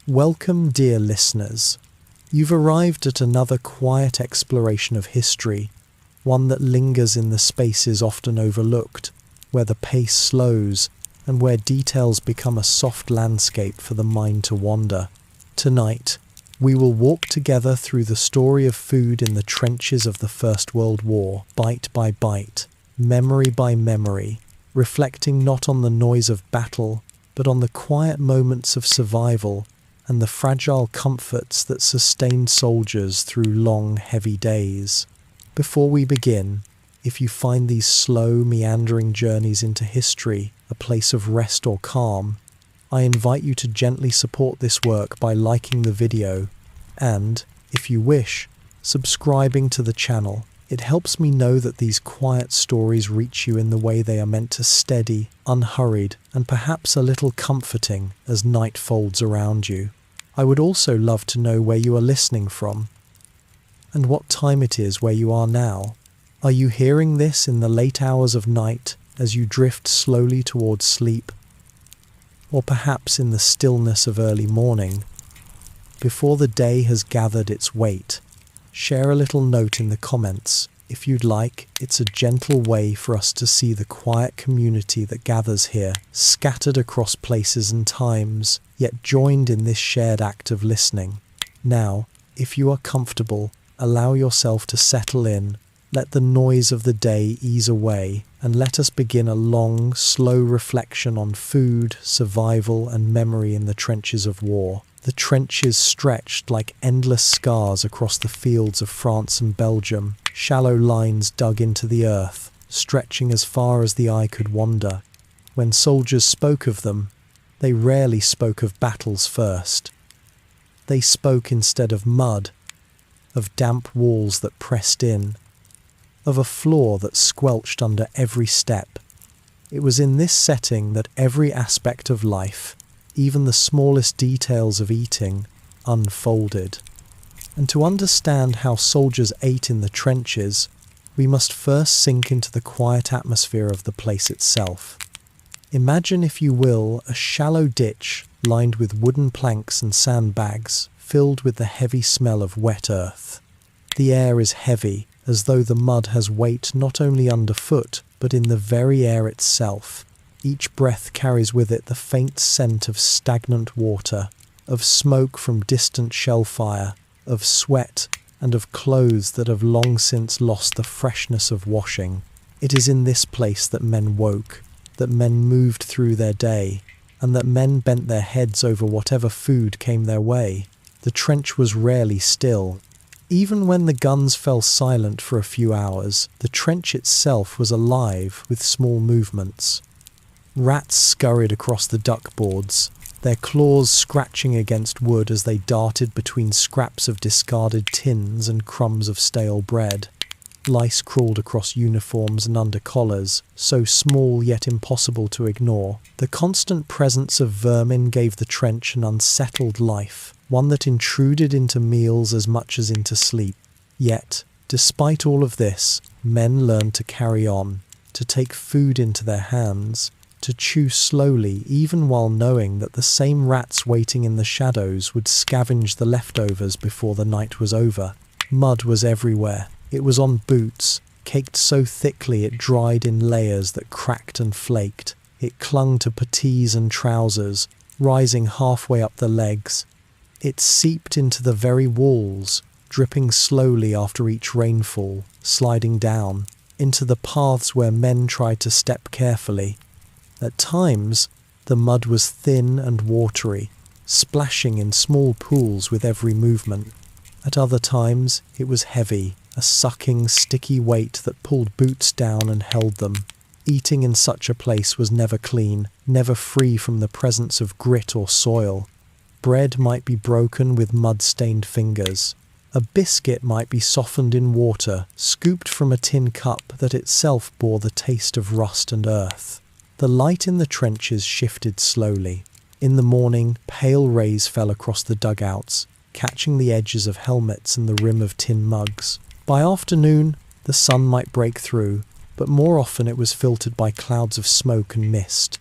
Welcome, dear listeners. You've arrived at another quiet exploration of history, one that lingers in the spaces often overlooked, where the pace slows and where details become a soft landscape for the mind to wander. Tonight, we will walk together through the story of food in the trenches of the First World War, bite by bite, memory by memory, reflecting not on the noise of battle, but on the quiet moments of survival and the fragile comforts that sustained soldiers through long, heavy days. Before we begin, if you find these slow, meandering journeys into history a place of rest or calm, I invite you to gently support this work by liking the video and, if you wish, subscribing to the channel. It helps me know that these quiet stories reach you in the way they are meant to, steady, unhurried, and perhaps a little comforting as night folds around you. I would also love to know where you are listening from and what time it is where you are now. Are you hearing this in the late hours of night as you drift slowly towards sleep? Or perhaps in the stillness of early morning, before the day has gathered its weight? Share a little note in the comments if you'd like. It's a gentle way for us to see the quiet community that gathers here, scattered across places and times, yet joined in this shared act of listening. Now, if you are comfortable, allow yourself to settle in, let the noise of the day ease away, and let us begin a long, slow reflection on food, survival, and memory in the trenches of war. The trenches stretched like endless scars across the fields of France and Belgium, shallow lines dug into the earth, stretching as far as the eye could wander. When soldiers spoke of them, they rarely spoke of battles first. They spoke instead of mud, of damp walls that pressed in, of a floor that squelched under every step. It was in this setting that every aspect of life, even the smallest details of eating, unfolded. And to understand how soldiers ate in the trenches, we must first sink into the quiet atmosphere of the place itself. Imagine, if you will, a shallow ditch lined with wooden planks and sandbags, filled with the heavy smell of wet earth. The air is heavy, as though the mud has weight not only underfoot, but in the very air itself. Each breath carries with it the faint scent of stagnant water, of smoke from distant shell fire, of sweat, and of clothes that have long since lost the freshness of washing. It is in this place that men woke, that men moved through their day, and that men bent their heads over whatever food came their way. The trench was rarely still. Even when the guns fell silent for a few hours, the trench itself was alive with small movements. Rats scurried across the duckboards, their claws scratching against wood as they darted between scraps of discarded tins and crumbs of stale bread. Lice crawled across uniforms and under collars, so small yet impossible to ignore. The constant presence of vermin gave the trench an unsettled life, one that intruded into meals as much as into sleep. Yet, despite all of this, men learned to carry on, to take food into their hands, to chew slowly even while knowing that the same rats waiting in the shadows would scavenge the leftovers before the night was over. Mud was everywhere. It was on boots, caked so thickly it dried in layers that cracked and flaked. It clung to puttees and trousers, rising halfway up the legs. It seeped into the very walls, dripping slowly after each rainfall, sliding down, into the paths where men tried to step carefully. At times, the mud was thin and watery, splashing in small pools with every movement. At other times, it was heavy, a sucking, sticky weight that pulled boots down and held them. Eating in such a place was never clean, never free from the presence of grit or soil. Bread might be broken with mud-stained fingers. A biscuit might be softened in water, scooped from a tin cup that itself bore the taste of rust and earth. The light in the trenches shifted slowly. In the morning, pale rays fell across the dugouts, catching the edges of helmets and the rim of tin mugs. By afternoon, the sun might break through, but more often it was filtered by clouds of smoke and mist.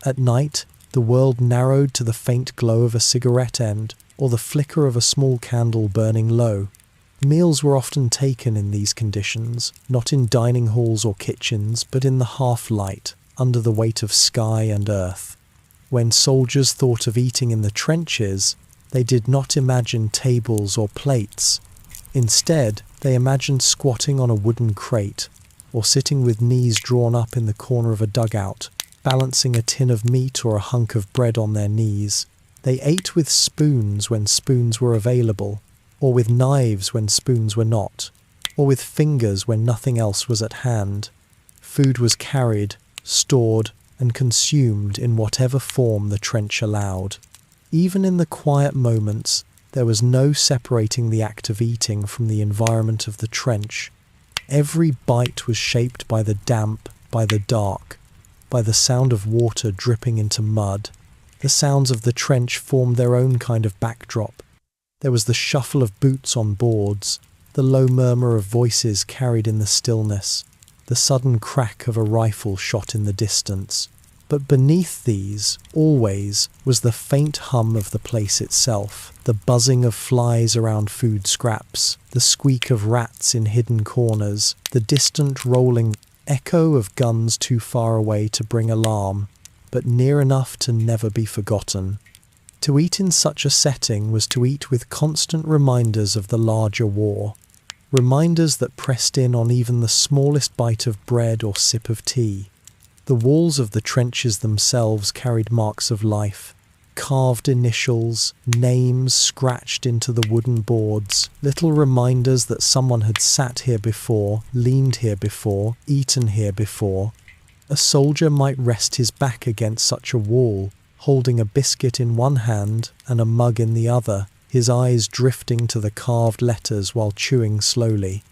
At night, The world narrowed to the faint glow of a cigarette end or the flicker of a small candle burning low. Meals were often taken in these conditions, not in dining halls or kitchens, but in the half-light, under the weight of sky and earth. When soldiers thought of eating in the trenches, they did not imagine tables or plates. Instead, they imagined squatting on a wooden crate, or sitting with knees drawn up in the corner of a dugout, balancing a tin of meat or a hunk of bread on their knees. They ate with spoons when spoons were available, or with knives when spoons were not, or with fingers when nothing else was at hand. Food was carried, stored, and consumed in whatever form the trench allowed. Even in the quiet moments, there was no separating the act of eating from the environment of the trench. Every bite was shaped by the damp, by the dark, by the sound of water dripping into mud. The sounds of the trench formed their own kind of backdrop. There was the shuffle of boots on boards, the low murmur of voices carried in the stillness, the sudden crack of a rifle shot in the distance. But beneath these, always, was the faint hum of the place itself, the buzzing of flies around food scraps, the squeak of rats in hidden corners, the distant rolling echo of guns too far away to bring alarm, but near enough to never be forgotten. To eat in such a setting was to eat with constant reminders of the larger war, reminders that pressed in on even the smallest bite of bread or sip of tea. The walls of the trenches themselves carried marks of life, carved initials, names scratched into the wooden boards, little reminders that someone had sat here before, leaned here before, eaten here before. A soldier might rest his back against such a wall, holding a biscuit in one hand and a mug in the other, his eyes drifting to the carved letters while chewing slowly.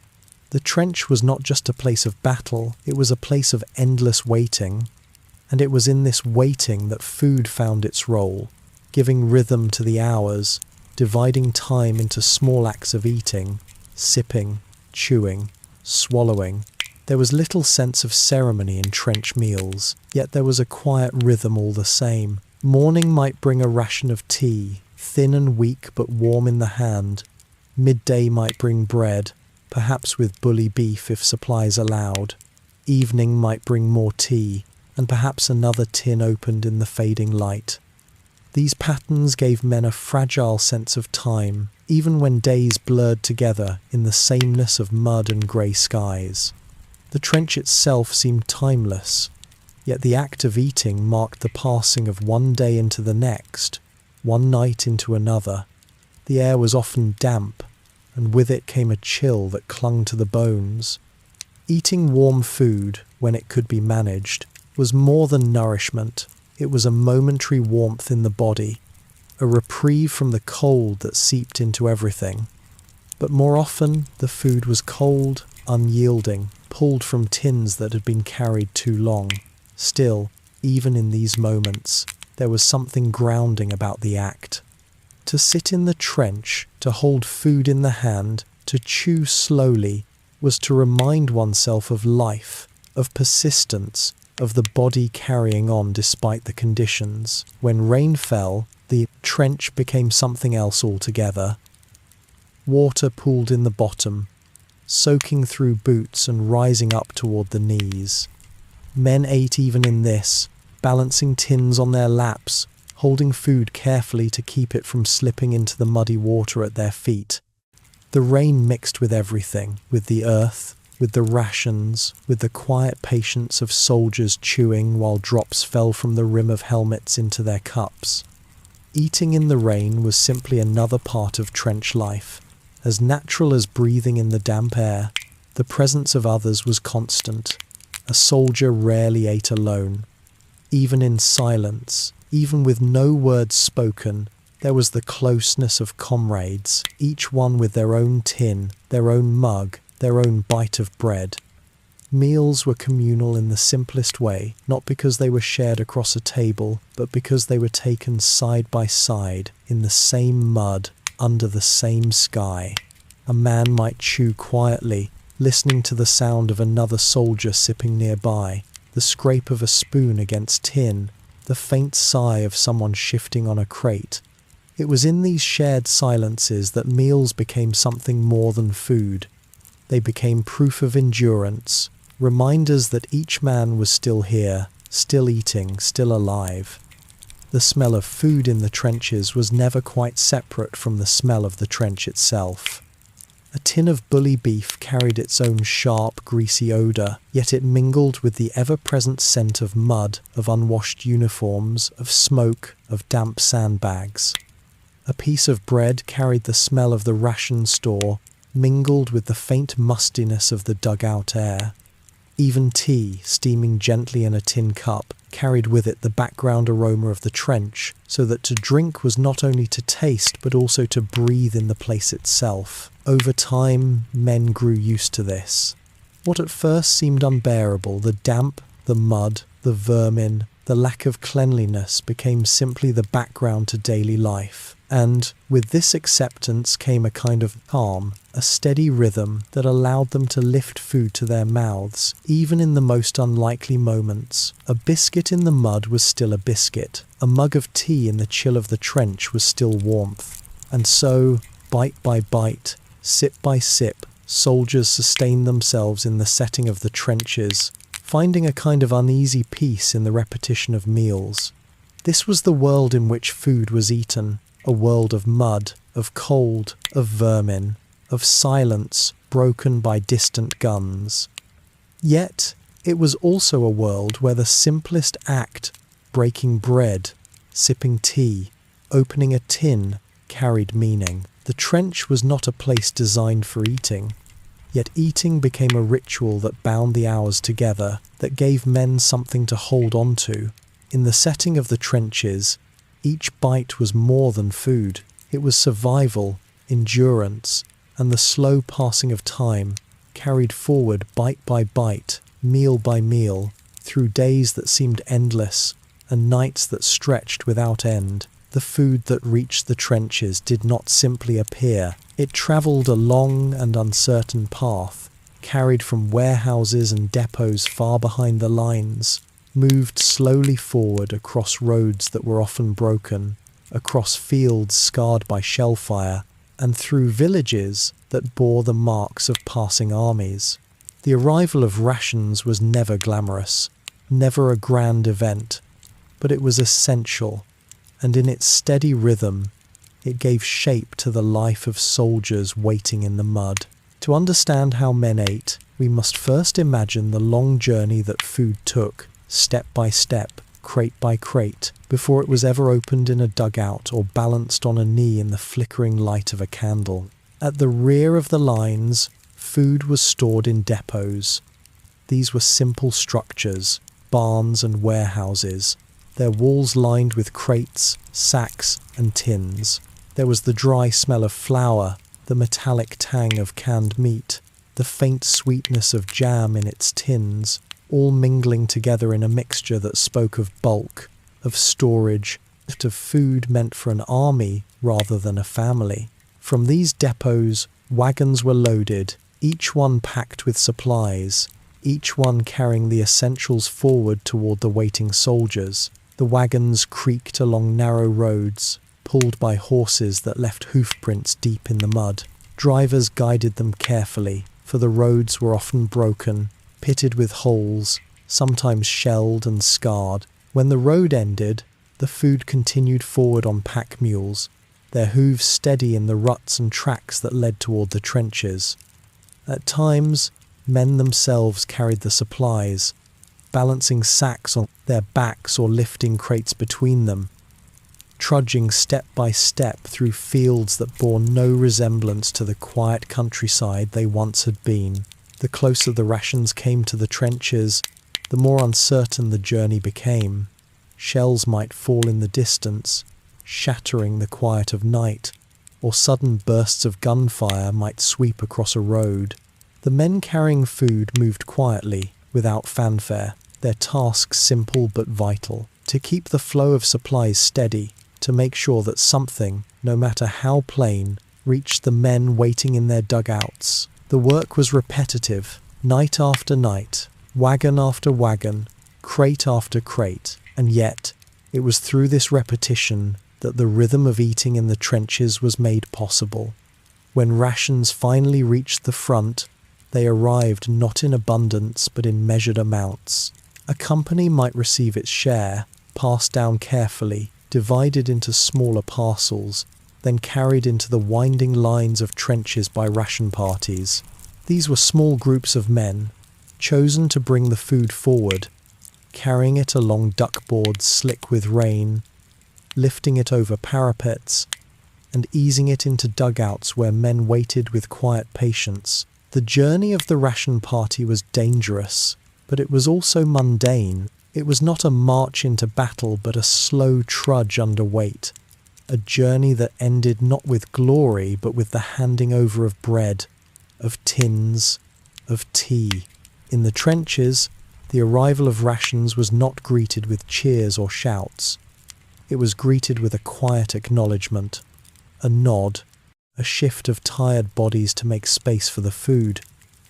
The trench was not just a place of battle, it was a place of endless waiting, and it was in this waiting that food found its role, giving rhythm to the hours, dividing time into small acts of eating, sipping, chewing, swallowing. There was little sense of ceremony in trench meals, yet there was a quiet rhythm all the same. Morning might bring a ration of tea, thin and weak but warm in the hand. Midday might bring bread, perhaps with bully beef if supplies allowed. Evening might bring more tea, and perhaps another tin opened in the fading light. These patterns gave men a fragile sense of time, even when days blurred together in the sameness of mud and grey skies. The trench itself seemed timeless, yet the act of eating marked the passing of one day into the next, one night into another. The air was often damp, and with it came a chill that clung to the bones. Eating warm food, when it could be managed, was more than nourishment. It was a momentary warmth in the body, a reprieve from the cold that seeped into everything. But more often, the food was cold, unyielding, pulled from tins that had been carried too long. Still, even in these moments, there was something grounding about the act. To sit in the trench, to hold food in the hand, to chew slowly, was to remind oneself of life, of persistence, of the body carrying on despite the conditions. When rain fell, the trench became something else altogether. Water pooled in the bottom, soaking through boots and rising up toward the knees. Men ate even in this, balancing tins on their laps, holding food carefully to keep it from slipping into the muddy water at their feet. The rain mixed with everything, with the earth, with the rations, with the quiet patience of soldiers chewing while drops fell from the rim of helmets into their cups. Eating in the rain was simply another part of trench life. As natural as breathing in the damp air, the presence of others was constant. A soldier rarely ate alone. Even in silence, even with no words spoken, there was the closeness of comrades, each one with their own tin, their own mug, their own bite of bread. Meals were communal in the simplest way, not because they were shared across a table, but because they were taken side by side, in the same mud, under the same sky. A man might chew quietly, listening to the sound of another soldier sipping nearby, the scrape of a spoon against tin, the faint sigh of someone shifting on a crate. It was in these shared silences that meals became something more than food. They became proof of endurance, reminders that each man was still here, still eating, still alive. The smell of food in the trenches was never quite separate from the smell of the trench itself. A tin of bully beef carried its own sharp, greasy odour, yet it mingled with the ever-present scent of mud, of unwashed uniforms, of smoke, of damp sandbags. A piece of bread carried the smell of the ration store, mingled with the faint mustiness of the dugout air. Even tea, steaming gently in a tin cup, carried with it the background aroma of the trench, so that to drink was not only to taste but also to breathe in the place itself. Over time, men grew used to this. What at first seemed unbearable, the damp, the mud, the vermin, the lack of cleanliness, became simply the background to daily life. And with this acceptance came a kind of calm, a steady rhythm that allowed them to lift food to their mouths, even in the most unlikely moments. A biscuit in the mud was still a biscuit. A mug of tea in the chill of the trench was still warmth. And so, bite by bite, sip by sip, soldiers sustained themselves in the setting of the trenches, finding a kind of uneasy peace in the repetition of meals. This was the world in which food was eaten. A world of mud, of cold, of vermin, of silence broken by distant guns. Yet, it was also a world where the simplest act, breaking bread, sipping tea, opening a tin, carried meaning. The trench was not a place designed for eating, yet eating became a ritual that bound the hours together, that gave men something to hold on to. In the setting of the trenches, each bite was more than food. It was survival, endurance, and the slow passing of time, carried forward bite by bite, meal by meal, through days that seemed endless and nights that stretched without end. The food that reached the trenches did not simply appear. It travelled a long and uncertain path, carried from warehouses and depots far behind the lines, moved slowly forward across roads that were often broken, across fields scarred by shellfire, and through villages that bore the marks of passing armies. The arrival of rations was never glamorous, never a grand event, but it was essential, and in its steady rhythm, it gave shape to the life of soldiers waiting in the mud. To understand how men ate, we must first imagine the long journey that food took, step by step, crate by crate, before it was ever opened in a dugout or balanced on a knee in the flickering light of a candle. At the rear of the lines, food was stored in depots. These were simple structures, barns and warehouses, their walls lined with crates, sacks and tins. There was the dry smell of flour, the metallic tang of canned meat, the faint sweetness of jam in its tins, all mingling together in a mixture that spoke of bulk, of storage, of food meant for an army rather than a family. From these depots, wagons were loaded, each one packed with supplies, each one carrying the essentials forward toward the waiting soldiers. The wagons creaked along narrow roads, pulled by horses that left hoofprints deep in the mud. Drivers guided them carefully, for the roads were often broken, pitted with holes, sometimes shelled and scarred. When the road ended, the food continued forward on pack mules, their hooves steady in the ruts and tracks that led toward the trenches. At times, men themselves carried the supplies, balancing sacks on their backs or lifting crates between them, trudging step by step through fields that bore no resemblance to the quiet countryside they once had been. The closer the rations came to the trenches, the more uncertain the journey became. Shells might fall in the distance, shattering the quiet of night, or sudden bursts of gunfire might sweep across a road. The men carrying food moved quietly, without fanfare, their task simple but vital, to keep the flow of supplies steady, to make sure that something, no matter how plain, reached the men waiting in their dugouts. The work was repetitive, night after night, wagon after wagon, crate after crate, and yet, It was through this repetition that the rhythm of eating in the trenches was made possible. When rations finally reached the front, they arrived not in abundance but in measured amounts. A company might receive its share, passed down carefully, divided into smaller parcels, then carried into the winding lines of trenches by ration parties. These were small groups of men, chosen to bring the food forward, carrying it along duckboards slick with rain, lifting it over parapets, and easing it into dugouts where men waited with quiet patience. The journey of the ration party was dangerous, but it was also mundane. It was not a march into battle, but a slow trudge under weight. A journey that ended not with glory, but with the handing over of bread, of tins, of tea. In the trenches, the arrival of rations was not greeted with cheers or shouts. It was greeted with a quiet acknowledgement, a nod, a shift of tired bodies to make space for the food.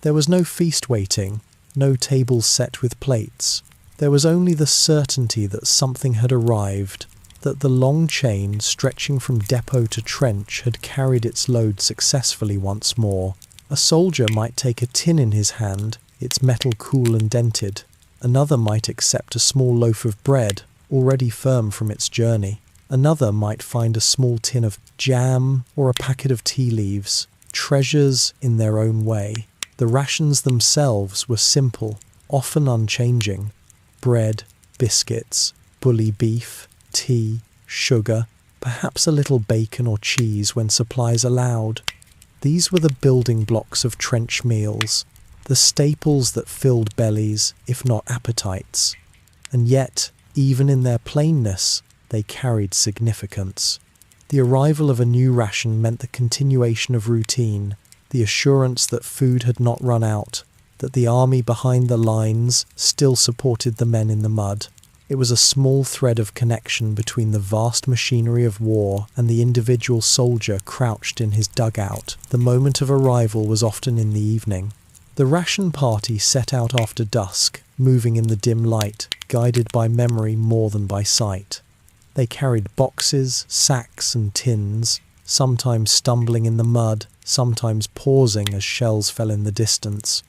There was no feast waiting, no tables set with plates. There was only the certainty that something had arrived, that the long chain stretching from depot to trench had carried its load successfully once more. A soldier might take a tin in his hand, its metal cool and dented. Another might accept a small loaf of bread, already firm from its journey. Another might find a small tin of jam or a packet of tea leaves, treasures in their own way. The rations themselves were simple, often unchanging. Bread, biscuits, bully beef, tea, sugar, perhaps a little bacon or cheese when supplies allowed. These were the building blocks of trench meals, the staples that filled bellies, if not appetites. And yet, even in their plainness, they carried significance. The arrival of a new ration meant the continuation of routine, the assurance that food had not run out, that the army behind the lines still supported the men in the mud. It was a small thread of connection between the vast machinery of war and the individual soldier crouched in his dugout. The moment of arrival was often in the evening. The ration party set out after dusk, moving in the dim light, guided by memory more than by sight. They carried boxes, sacks and tins, sometimes stumbling in the mud, sometimes pausing as shells fell in the distance.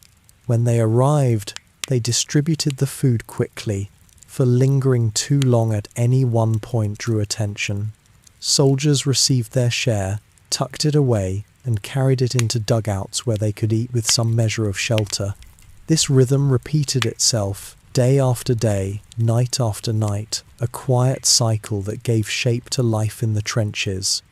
When they arrived, they distributed the food quickly, for lingering too long at any one point drew attention. Soldiers received their share, tucked it away, and carried it into dugouts where they could eat with some measure of shelter. This rhythm repeated itself, day after day, night after night, a quiet cycle that gave shape to life in the trenches.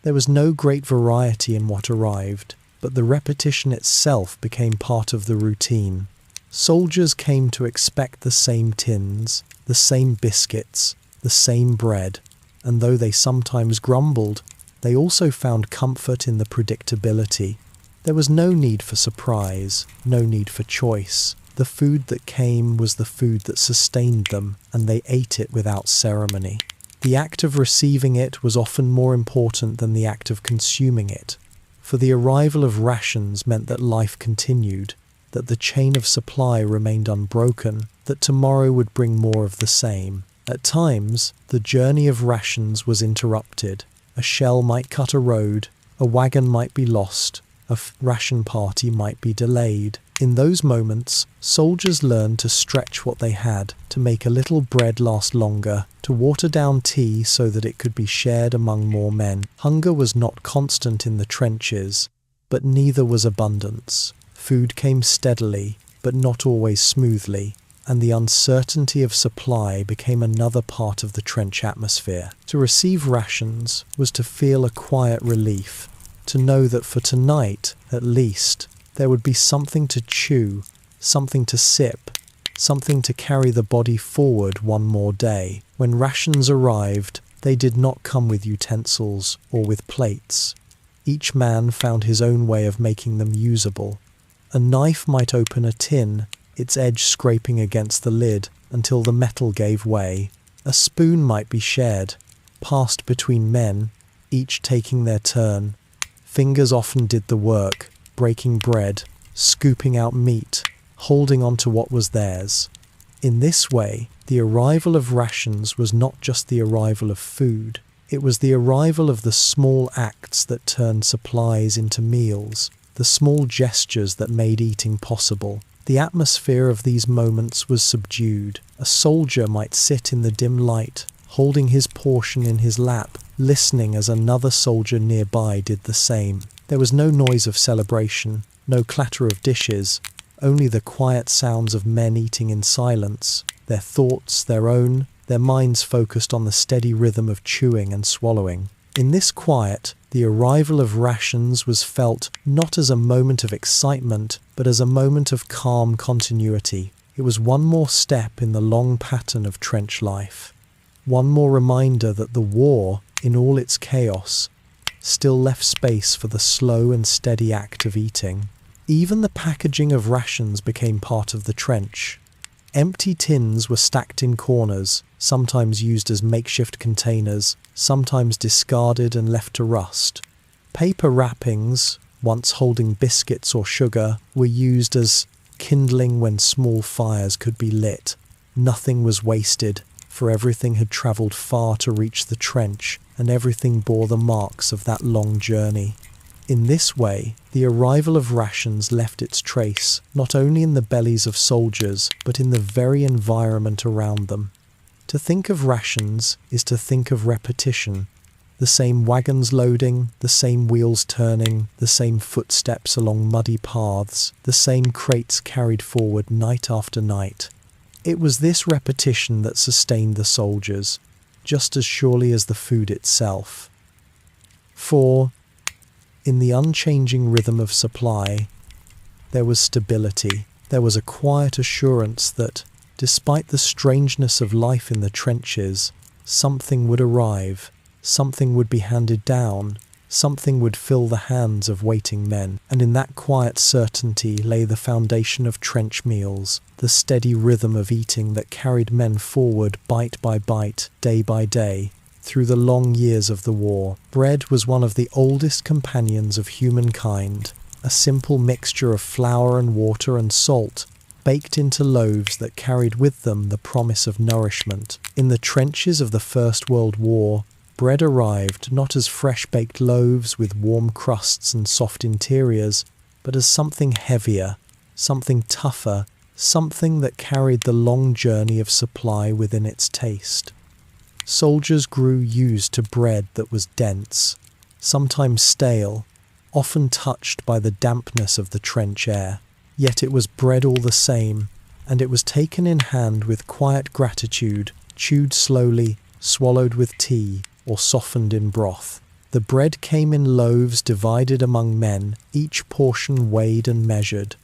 There was no great variety in what arrived, but the repetition itself became part of the routine. Soldiers came to expect the same tins, the same biscuits, the same bread, and though they sometimes grumbled, they also found comfort in the predictability. There was no need for surprise, no need for choice. The food that came was the food that sustained them, and they ate it without ceremony. The act of receiving it was often more important than the act of consuming it, for the arrival of rations meant that life continued, that the chain of supply remained unbroken, that tomorrow would bring more of the same. At times, the journey of rations was interrupted. A shell might cut a road, a wagon might be lost, a ration party might be delayed. In those moments, soldiers learned to stretch what they had, to make a little bread last longer, to water down tea so that it could be shared among more men. Hunger was not constant in the trenches, but neither was abundance. Food came steadily, but not always smoothly, and the uncertainty of supply became another part of the trench atmosphere. To receive rations was to feel a quiet relief, to know that for tonight, at least, there would be something to chew, something to sip, something to carry the body forward one more day. When rations arrived, they did not come with utensils or with plates. Each man found his own way of making them usable. A knife might open a tin, its edge scraping against the lid until the metal gave way. A spoon might be shared, passed between men, each taking their turn. Fingers often did the work, breaking bread, scooping out meat, holding on to what was theirs. In this way, The arrival of rations was not just the arrival of food. It was the arrival of the small acts that turned supplies into meals, the small gestures that made eating possible. The atmosphere of these moments was subdued. A soldier might sit in the dim light, holding his portion in his lap, listening as another soldier nearby did the same. There was no noise of celebration, no clatter of dishes, only the quiet sounds of men eating in silence, their thoughts their own, their minds focused on the steady rhythm of chewing and swallowing. In this quiet, the arrival of rations was felt not as a moment of excitement, but as a moment of calm continuity. It was one more step in the long pattern of trench life. One more reminder that the war, in all its chaos, still left space for the slow and steady act of eating. Even the packaging of rations became part of the trench. Empty tins were stacked in corners, sometimes used as makeshift containers, sometimes discarded and left to rust. Paper wrappings, once holding biscuits or sugar, were used as kindling when small fires could be lit. Nothing was wasted, for everything had travelled far to reach the trench, and everything bore the marks of that long journey. In this way, the arrival of rations left its trace, not only in the bellies of soldiers, but in the very environment around them. To think of rations is to think of repetition. The same wagons loading, the same wheels turning, the same footsteps along muddy paths, the same crates carried forward night after night. It was this repetition that sustained the soldiers, just as surely as the food itself. For, in the unchanging rhythm of supply, there was stability. There was a quiet assurance that, despite the strangeness of life in the trenches, something would arrive, something would be handed down, something would fill the hands of waiting men. And in that quiet certainty lay the foundation of trench meals, the steady rhythm of eating that carried men forward bite by bite, day by day, through the long years of the war. Bread was one of the oldest companions of humankind, a simple mixture of flour and water and salt, baked into loaves that carried with them the promise of nourishment. In the trenches of the First World War, bread arrived not as fresh-baked loaves with warm crusts and soft interiors, but as something heavier, something tougher, something that carried the long journey of supply within its taste. Soldiers grew used to bread that was dense, sometimes stale, often touched by the dampness of the trench air. Yet it was bread all the same, and it was taken in hand with quiet gratitude, chewed slowly, swallowed with tea, or softened in broth. The bread came in loaves divided among men, each portion weighed and measured.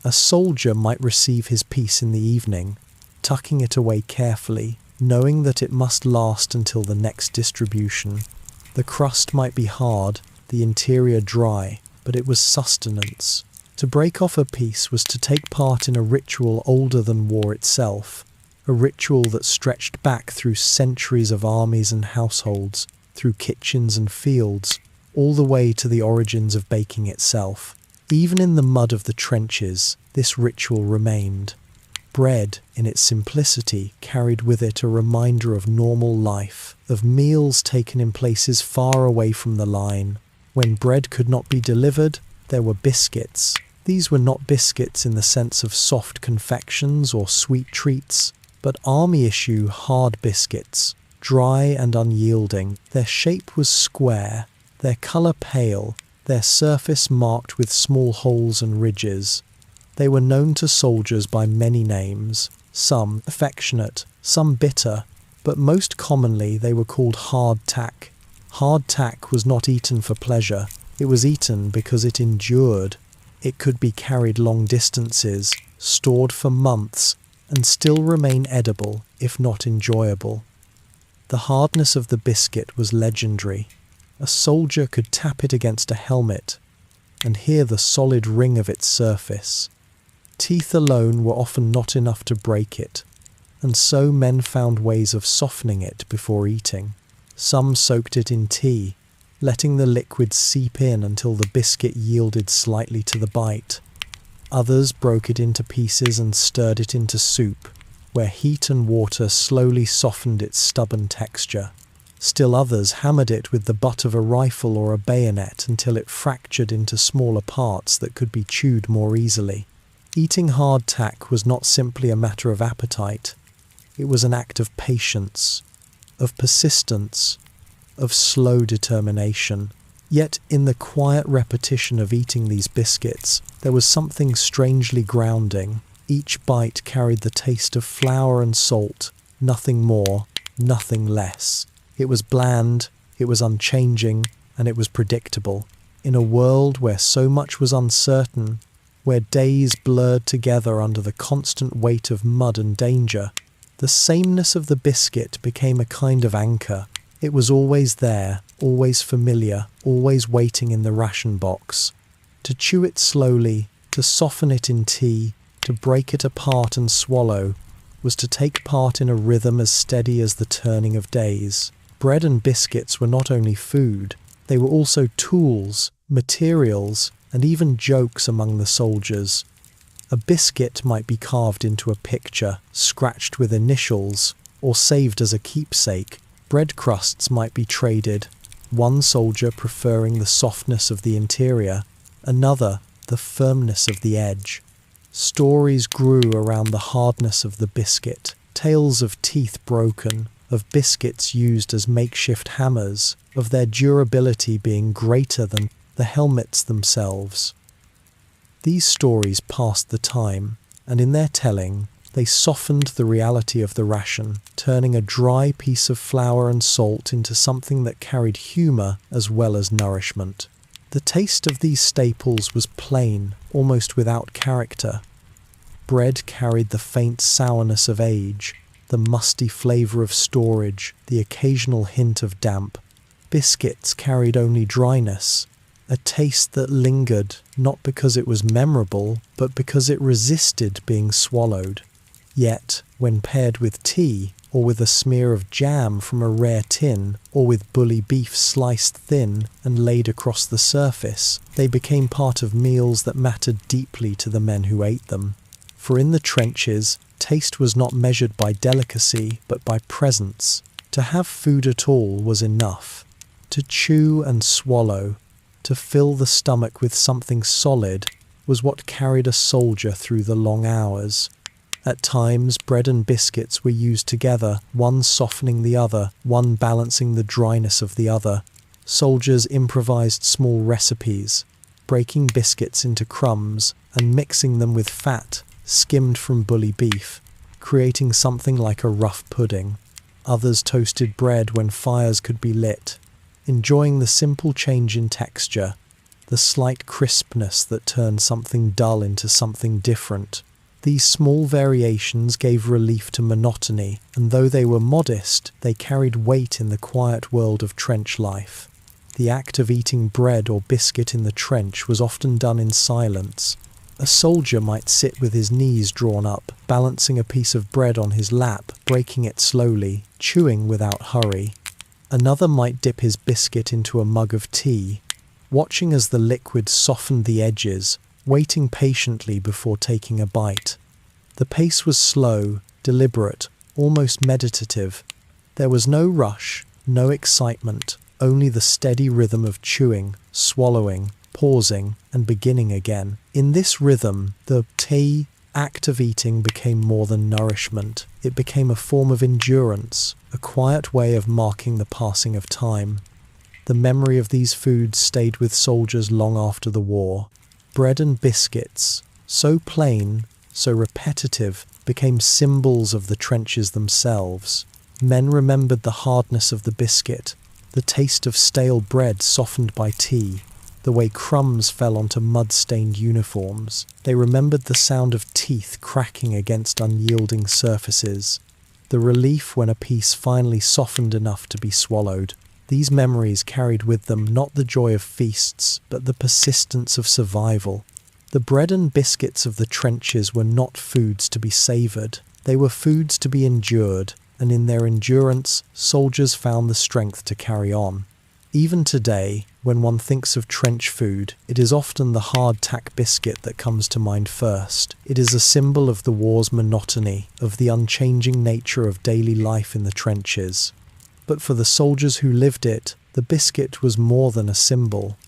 A soldier might receive his piece in the evening, tucking it away carefully, knowing that it must last until the next distribution. The crust might be hard, the interior dry, but it was sustenance. To break off a piece was to take part in a ritual older than war itself, a ritual that stretched back through centuries of armies and households, through kitchens and fields, all the way to the origins of baking itself. Even in the mud of the trenches, this ritual remained. Bread, in its simplicity, carried with it a reminder of normal life, of meals taken in places far away from the line. When bread could not be delivered, there were biscuits. These were not biscuits in the sense of soft confections or sweet treats, but army-issue hard biscuits, dry and unyielding. Their shape was square, their colour pale, their surface marked with small holes and ridges. They were known to soldiers by many names, some affectionate, some bitter, but most commonly they were called hardtack. Hardtack was not eaten for pleasure, it was eaten because it endured. It could be carried long distances, stored for months, and still remain edible, if not enjoyable. The hardness of the biscuit was legendary. A soldier could tap it against a helmet and hear the solid ring of its surface. Teeth alone were often not enough to break it, and so men found ways of softening it before eating. Some soaked it in tea, letting the liquid seep in until the biscuit yielded slightly to the bite. Others broke it into pieces and stirred it into soup, where heat and water slowly softened its stubborn texture. Still others hammered it with the butt of a rifle or a bayonet until it fractured into smaller parts that could be chewed more easily. Eating hardtack was not simply a matter of appetite. It was an act of patience, of persistence, of slow determination. Yet in the quiet repetition of eating these biscuits, there was something strangely grounding. Each bite carried the taste of flour and salt, nothing more, nothing less. It was bland, it was unchanging, and it was predictable. In a world where so much was uncertain, where days blurred together under the constant weight of mud and danger, the sameness of the biscuit became a kind of anchor. It was always there, always familiar, always waiting in the ration box. To chew it slowly, to soften it in tea, to break it apart and swallow, was to take part in a rhythm as steady as the turning of days. Bread and biscuits were not only food, they were also tools, materials, and even jokes among the soldiers. A biscuit might be carved into a picture, scratched with initials, or saved as a keepsake. Bread crusts might be traded, one soldier preferring the softness of the interior, another the firmness of the edge. Stories grew around the hardness of the biscuit, tales of teeth broken, of biscuits used as makeshift hammers, of their durability being greater than the helmets themselves. These stories passed the time, and in their telling, they softened the reality of the ration, turning a dry piece of flour and salt into something that carried humour as well as nourishment. The taste of these staples was plain, almost without character. Bread carried the faint sourness of age, the musty flavour of storage, the occasional hint of damp. Biscuits carried only dryness, a taste that lingered not because it was memorable, but because it resisted being swallowed. Yet, when paired with tea, or with a smear of jam from a rare tin, or with bully beef sliced thin and laid across the surface, they became part of meals that mattered deeply to the men who ate them. For in the trenches, taste was not measured by delicacy, but by presence. To have food at all was enough. To chew and swallow, to fill the stomach with something solid, was what carried a soldier through the long hours. At times, bread and biscuits were used together, one softening the other, one balancing the dryness of the other. Soldiers improvised small recipes, breaking biscuits into crumbs and mixing them with fat skimmed from bully beef, creating something like a rough pudding. Others toasted bread when fires could be lit, enjoying the simple change in texture, the slight crispness that turned something dull into something different. These small variations gave relief to monotony, and though they were modest, they carried weight in the quiet world of trench life. The act of eating bread or biscuit in the trench was often done in silence. A soldier might sit with his knees drawn up, balancing a piece of bread on his lap, breaking it slowly, chewing without hurry. Another might dip his biscuit into a mug of tea, watching as the liquid softened the edges, waiting patiently before taking a bite. The pace was slow, deliberate, almost meditative. There was no rush, no excitement, only the steady rhythm of chewing, swallowing, pausing, and beginning again. In this rhythm, the act of eating became more than nourishment. It became a form of endurance, a quiet way of marking the passing of time. The memory of these foods stayed with soldiers long after the war. Bread and biscuits, so plain, so repetitive, became symbols of the trenches themselves. Men remembered the hardness of the biscuit, the taste of stale bread softened by tea, the way crumbs fell onto mud-stained uniforms. They remembered the sound of teeth cracking against unyielding surfaces, the relief when a piece finally softened enough to be swallowed. These memories carried with them not the joy of feasts, but the persistence of survival. The bread and biscuits of the trenches were not foods to be savoured. They were foods to be endured, and in their endurance, soldiers found the strength to carry on. Even today, when one thinks of trench food, it is often the hardtack biscuit that comes to mind first. It is a symbol of the war's monotony, of the unchanging nature of daily life in the trenches. But for the soldiers who lived it, the biscuit was more than a symbol.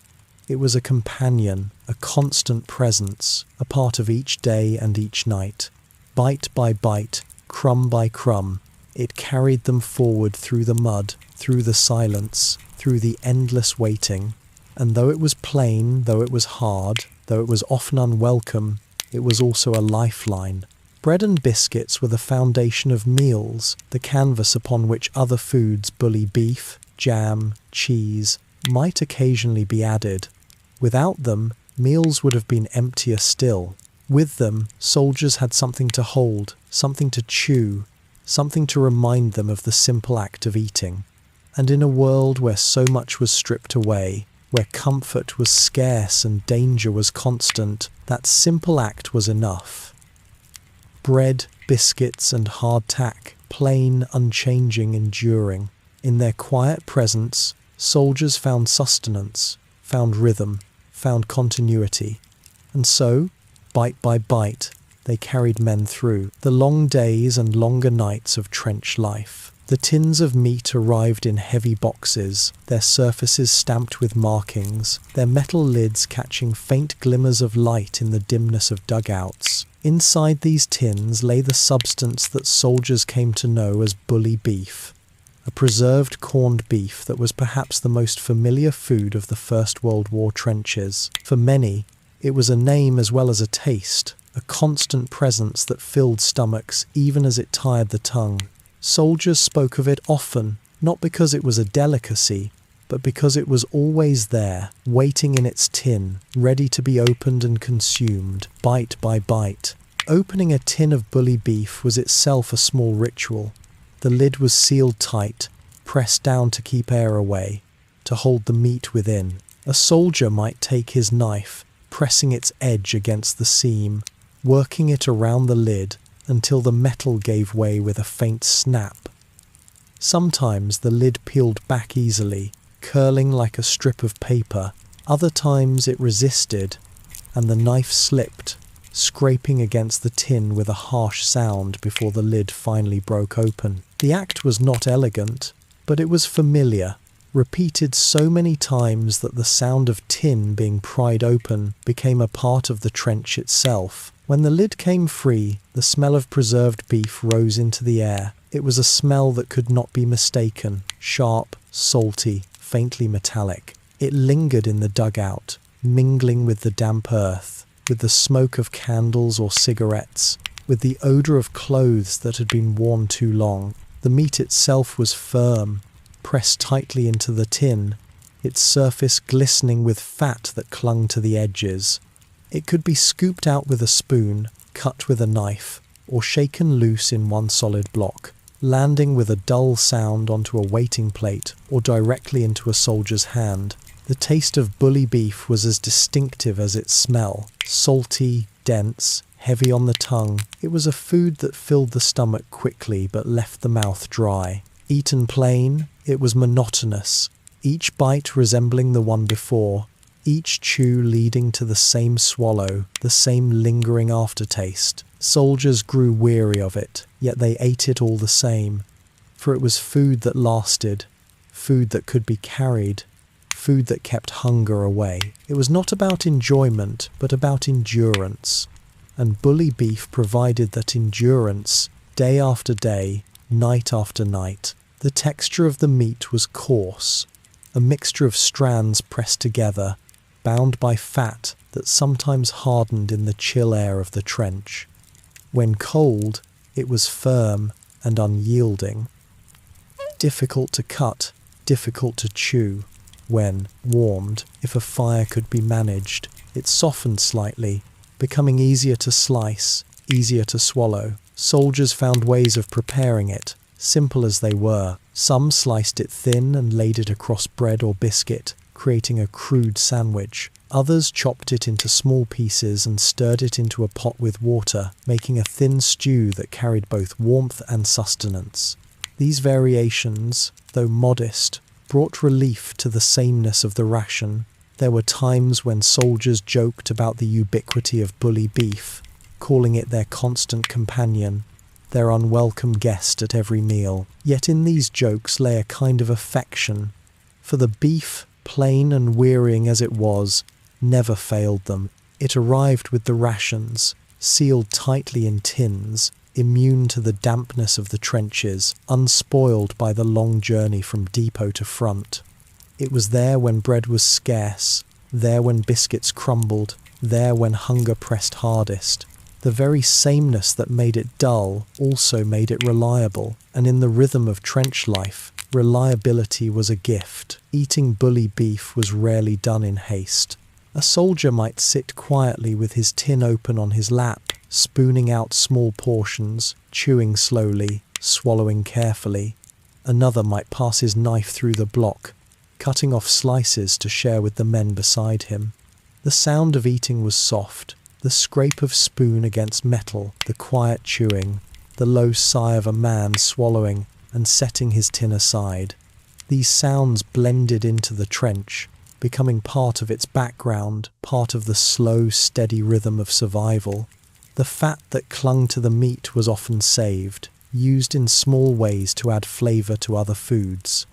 It was a companion, a constant presence, a part of each day and each night. Bite by bite, crumb by crumb, it carried them forward through the mud, through the silence, through the endless waiting. And though it was plain, though it was hard, though it was often unwelcome, it was also a lifeline. Bread and biscuits were the foundation of meals, the canvas upon which other foods, bully beef, jam, cheese, might occasionally be added. Without them, meals would have been emptier still. With them, soldiers had something to hold, something to chew, something to remind them of the simple act of eating. And in a world where so much was stripped away, where comfort was scarce and danger was constant, that simple act was enough. Bread, biscuits, and hardtack, plain, unchanging, enduring. In their quiet presence, soldiers found sustenance, found rhythm, found continuity. And so, bite by bite, they carried men through the long days and longer nights of trench life. The tins of meat arrived in heavy boxes, their surfaces stamped with markings, their metal lids catching faint glimmers of light in the dimness of dugouts. Inside these tins lay the substance that soldiers came to know as bully beef, a preserved corned beef that was perhaps the most familiar food of the First World War trenches. For many, it was a name as well as a taste, a constant presence that filled stomachs even as it tired the tongue. Soldiers spoke of it often, not because it was a delicacy, but because it was always there, waiting in its tin, ready to be opened and consumed, bite by bite. Opening a tin of bully beef was itself a small ritual. The lid was sealed tight, pressed down to keep air away, to hold the meat within. A soldier might take his knife, pressing its edge against the seam, working it around the lid, until the metal gave way with a faint snap. Sometimes the lid peeled back easily, curling like a strip of paper. Other times it resisted, and the knife slipped, scraping against the tin with a harsh sound before the lid finally broke open. The act was not elegant, but it was familiar, repeated so many times that the sound of tin being pried open became a part of the trench itself. When the lid came free, the smell of preserved beef rose into the air. It was a smell that could not be mistaken, sharp, salty, faintly metallic. It lingered in the dugout, mingling with the damp earth, with the smoke of candles or cigarettes, with the odour of clothes that had been worn too long. The meat itself was firm, pressed tightly into the tin, its surface glistening with fat that clung to the edges. It could be scooped out with a spoon, cut with a knife, or shaken loose in one solid block, landing with a dull sound onto a waiting plate or directly into a soldier's hand. The taste of bully beef was as distinctive as its smell, salty, dense, heavy on the tongue. It was a food that filled the stomach quickly but left the mouth dry. Eaten plain, it was monotonous, each bite resembling the one before, each chew leading to the same swallow, the same lingering aftertaste. Soldiers grew weary of it, yet they ate it all the same, for it was food that lasted, food that could be carried, food that kept hunger away. It was not about enjoyment, but about endurance, and bully beef provided that endurance, day after day, night after night. The texture of the meat was coarse, a mixture of strands pressed together, bound by fat that sometimes hardened in the chill air of the trench. When cold, it was firm and unyielding, difficult to cut, difficult to chew. When warmed, if a fire could be managed, it softened slightly, becoming easier to slice, easier to swallow. Soldiers found ways of preparing it, simple as they were. Some sliced it thin and laid it across bread or biscuit, creating a crude sandwich. Others chopped it into small pieces and stirred it into a pot with water, making a thin stew that carried both warmth and sustenance. These variations, though modest, brought relief to the sameness of the ration. There were times when soldiers joked about the ubiquity of bully beef, calling it their constant companion, their unwelcome guest at every meal. Yet in these jokes lay a kind of affection, for the beef, plain and wearying as it was, never failed them. It arrived with the rations, sealed tightly in tins, immune to the dampness of the trenches, unspoiled by the long journey from depot to front. It was there when bread was scarce, there when biscuits crumbled, there when hunger pressed hardest. The very sameness that made it dull also made it reliable, and in the rhythm of trench life, reliability was a gift. Eating bully beef was rarely done in haste. A soldier might sit quietly with his tin open on his lap, spooning out small portions, chewing slowly, swallowing carefully. Another might pass his knife through the block, cutting off slices to share with the men beside him. The sound of eating was soft, the scrape of spoon against metal, the quiet chewing, the low sigh of a man swallowing and setting his tin aside. These sounds blended into the trench, becoming part of its background, part of the slow, steady rhythm of survival. The fat that clung to the meat was often saved, used in small ways to add flavour to other foods.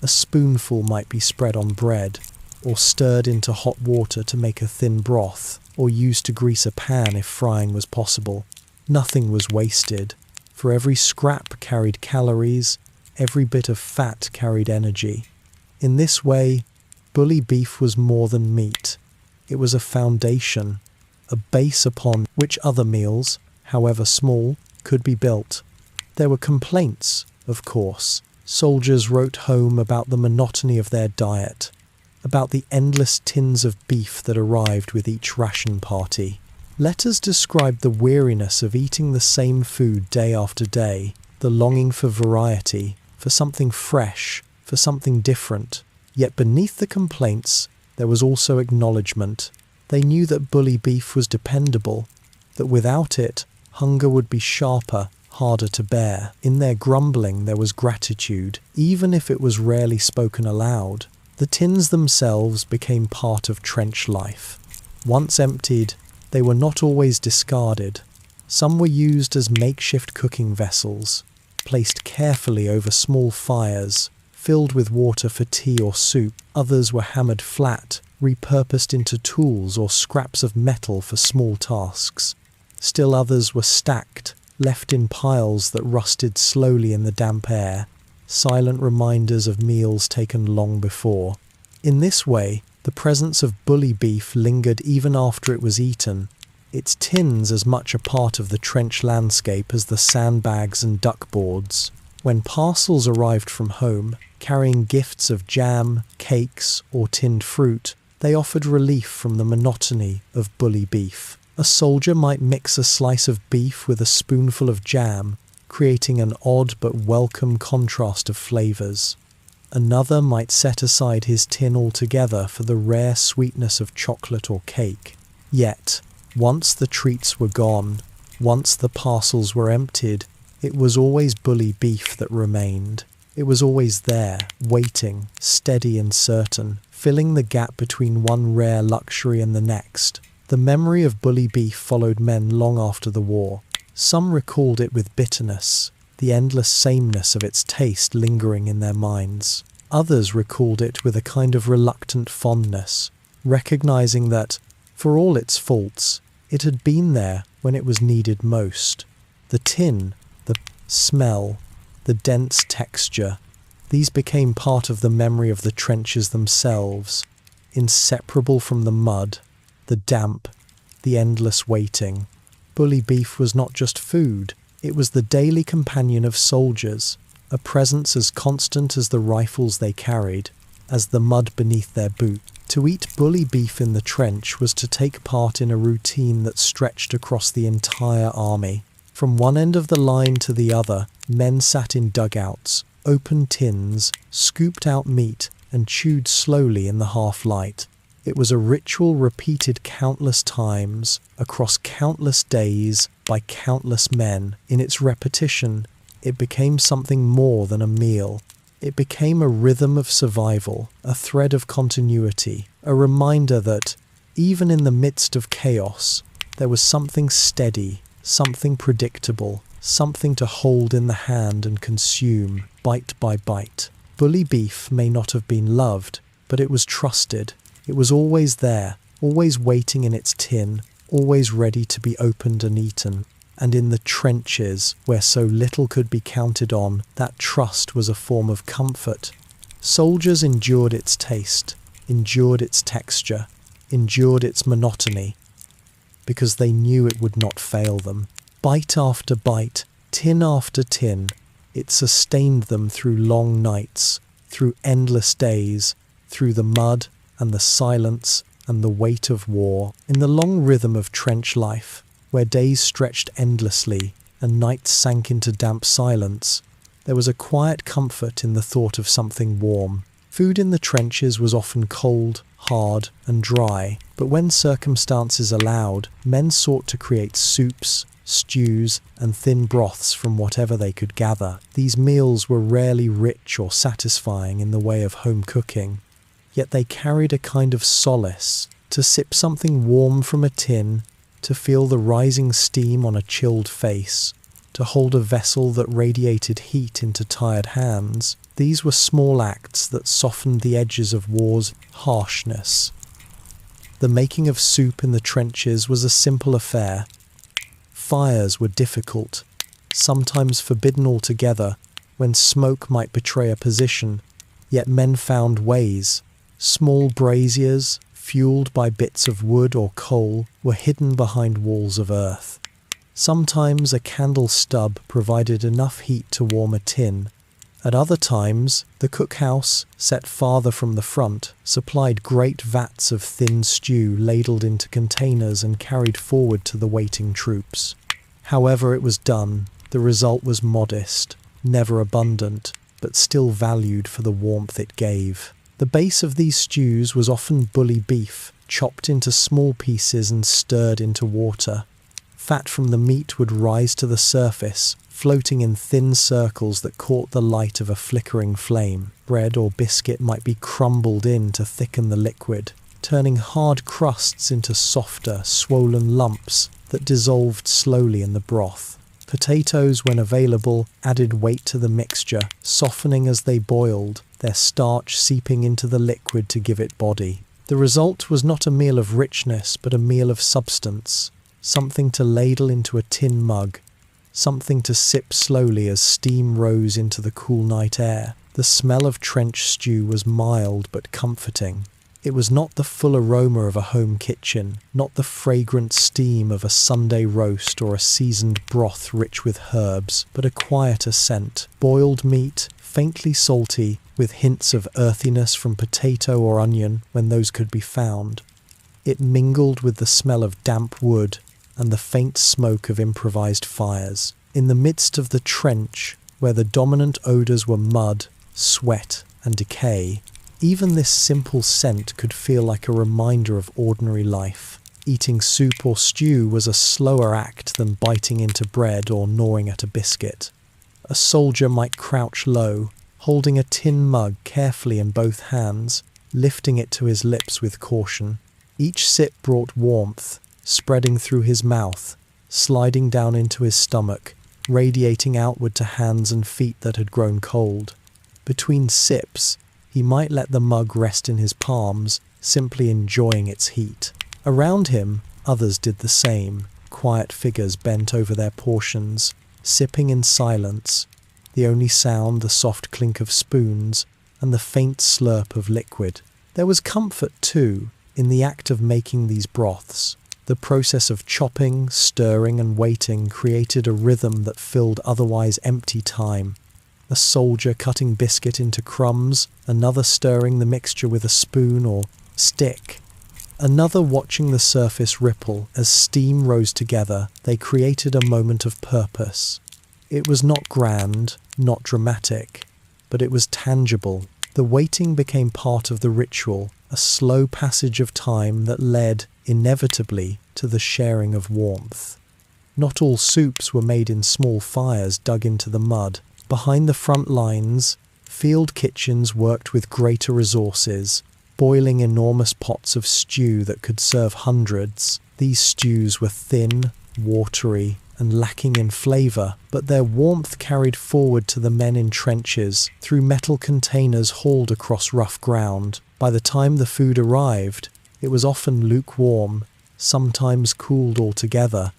A spoonful might be spread on bread, or stirred into hot water to make a thin broth, or used to grease a pan if frying was possible. Nothing was wasted, for every scrap carried calories, every bit of fat carried energy. In this way, bully beef was more than meat. It was a foundation, a base upon which other meals, however small, could be built. There were complaints, of course. Soldiers wrote home about the monotony of their diet, about the endless tins of beef that arrived with each ration party. Letters described the weariness of eating the same food day after day, the longing for variety, for something fresh, for something different. Yet beneath the complaints, there was also acknowledgement. They knew that bully beef was dependable, that without it, hunger would be sharper, harder to bear. In their grumbling there was gratitude, even if it was rarely spoken aloud. The tins themselves became part of trench life. Once emptied, they were not always discarded. Some were used as makeshift cooking vessels, placed carefully over small fires, filled with water for tea or soup. Others were hammered flat, repurposed into tools or scraps of metal for small tasks. Still others were stacked, left in piles that rusted slowly in the damp air, silent reminders of meals taken long before. In this way, the presence of bully beef lingered even after it was eaten, its tins as much a part of the trench landscape as the sandbags and duckboards. When parcels arrived from home, carrying gifts of jam, cakes, or tinned fruit, they offered relief from the monotony of bully beef. A soldier might mix a slice of beef with a spoonful of jam, creating an odd but welcome contrast of flavours. Another might set aside his tin altogether for the rare sweetness of chocolate or cake. Yet, once the treats were gone, once the parcels were emptied, it was always bully beef that remained. It was always there, waiting, steady and certain, filling the gap between one rare luxury and the next. The memory of bully beef followed men long after the war. Some recalled it with bitterness, the endless sameness of its taste lingering in their minds. Others recalled it with a kind of reluctant fondness, recognizing that, for all its faults, it had been there when it was needed most. The tin, the smell, the dense texture, these became part of the memory of the trenches themselves, inseparable from the mud, the damp, the endless waiting. Bully beef was not just food, it was the daily companion of soldiers, a presence as constant as the rifles they carried, as the mud beneath their boot. To eat bully beef in the trench was to take part in a routine that stretched across the entire army. From one end of the line to the other, men sat in dugouts, opened tins, scooped out meat, and chewed slowly in the half-light. It was a ritual repeated countless times, across countless days, by countless men. In its repetition, it became something more than a meal. It became a rhythm of survival, a thread of continuity, a reminder that, even in the midst of chaos, there was something steady, something predictable, something to hold in the hand and consume, bite by bite. Bully beef may not have been loved, but it was trusted. It was always there, always waiting in its tin, always ready to be opened and eaten. And in the trenches, where so little could be counted on, that trust was a form of comfort. Soldiers endured its taste, endured its texture, endured its monotony, because they knew it would not fail them. Bite after bite, tin after tin, it sustained them through long nights, through endless days, through the mud and the silence and the weight of war. In the long rhythm of trench life, where days stretched endlessly and nights sank into damp silence, there was a quiet comfort in the thought of something warm. Food in the trenches was often cold, hard, and dry, but when circumstances allowed, men sought to create soups, stews, and thin broths from whatever they could gather. These meals were rarely rich or satisfying in the way of home cooking, yet they carried a kind of solace. To sip something warm from a tin, to feel the rising steam on a chilled face, to hold a vessel that radiated heat into tired hands, these were small acts that softened the edges of war's harshness. The making of soup in the trenches was a simple affair. Fires were difficult, sometimes forbidden altogether, when smoke might betray a position, yet men found ways. Small braziers, fueled by bits of wood or coal, were hidden behind walls of earth. Sometimes a candle stub provided enough heat to warm a tin. At other times, the cookhouse, set farther from the front, supplied great vats of thin stew ladled into containers and carried forward to the waiting troops. However it was done, the result was modest, never abundant, but still valued for the warmth it gave. The base of these stews was often bully beef, chopped into small pieces and stirred into water. Fat from the meat would rise to the surface, floating in thin circles that caught the light of a flickering flame. Bread or biscuit might be crumbled in to thicken the liquid, turning hard crusts into softer, swollen lumps that dissolved slowly in the broth. Potatoes, when available, added weight to the mixture, softening as they boiled, their starch seeping into the liquid to give it body. The result was not a meal of richness, but a meal of substance, something to ladle into a tin mug, something to sip slowly as steam rose into the cool night air. The smell of trench stew was mild but comforting. It was not the full aroma of a home kitchen, not the fragrant steam of a Sunday roast or a seasoned broth rich with herbs, but a quieter scent. Boiled meat, faintly salty, with hints of earthiness from potato or onion when those could be found. It mingled with the smell of damp wood and the faint smoke of improvised fires. In the midst of the trench, where the dominant odours were mud, sweat, and decay, even this simple scent could feel like a reminder of ordinary life. Eating soup or stew was a slower act than biting into bread or gnawing at a biscuit. A soldier might crouch low, holding a tin mug carefully in both hands, lifting it to his lips with caution. Each sip brought warmth, spreading through his mouth, sliding down into his stomach, radiating outward to hands and feet that had grown cold. Between sips, he might let the mug rest in his palms, simply enjoying its heat. Around him, others did the same, quiet figures bent over their portions, sipping in silence, the only sound the soft clink of spoons and the faint slurp of liquid. There was comfort, too, in the act of making these broths. The process of chopping, stirring and waiting created a rhythm that filled otherwise empty time. A soldier cutting biscuit into crumbs, another stirring the mixture with a spoon or stick, another watching the surface ripple. As steam rose together, they created a moment of purpose. It was not grand, not dramatic, but it was tangible. The waiting became part of the ritual, a slow passage of time that led, inevitably, to the sharing of warmth. Not all soups were made in small fires dug into the mud. Behind the front lines, Field kitchens worked with greater resources, boiling enormous pots of stew that could serve hundreds. These stews were thin, watery, and lacking in flavour, but their warmth carried forward to the men in trenches through metal containers hauled across rough ground. By the time the food arrived, it was often lukewarm, sometimes cooled altogether,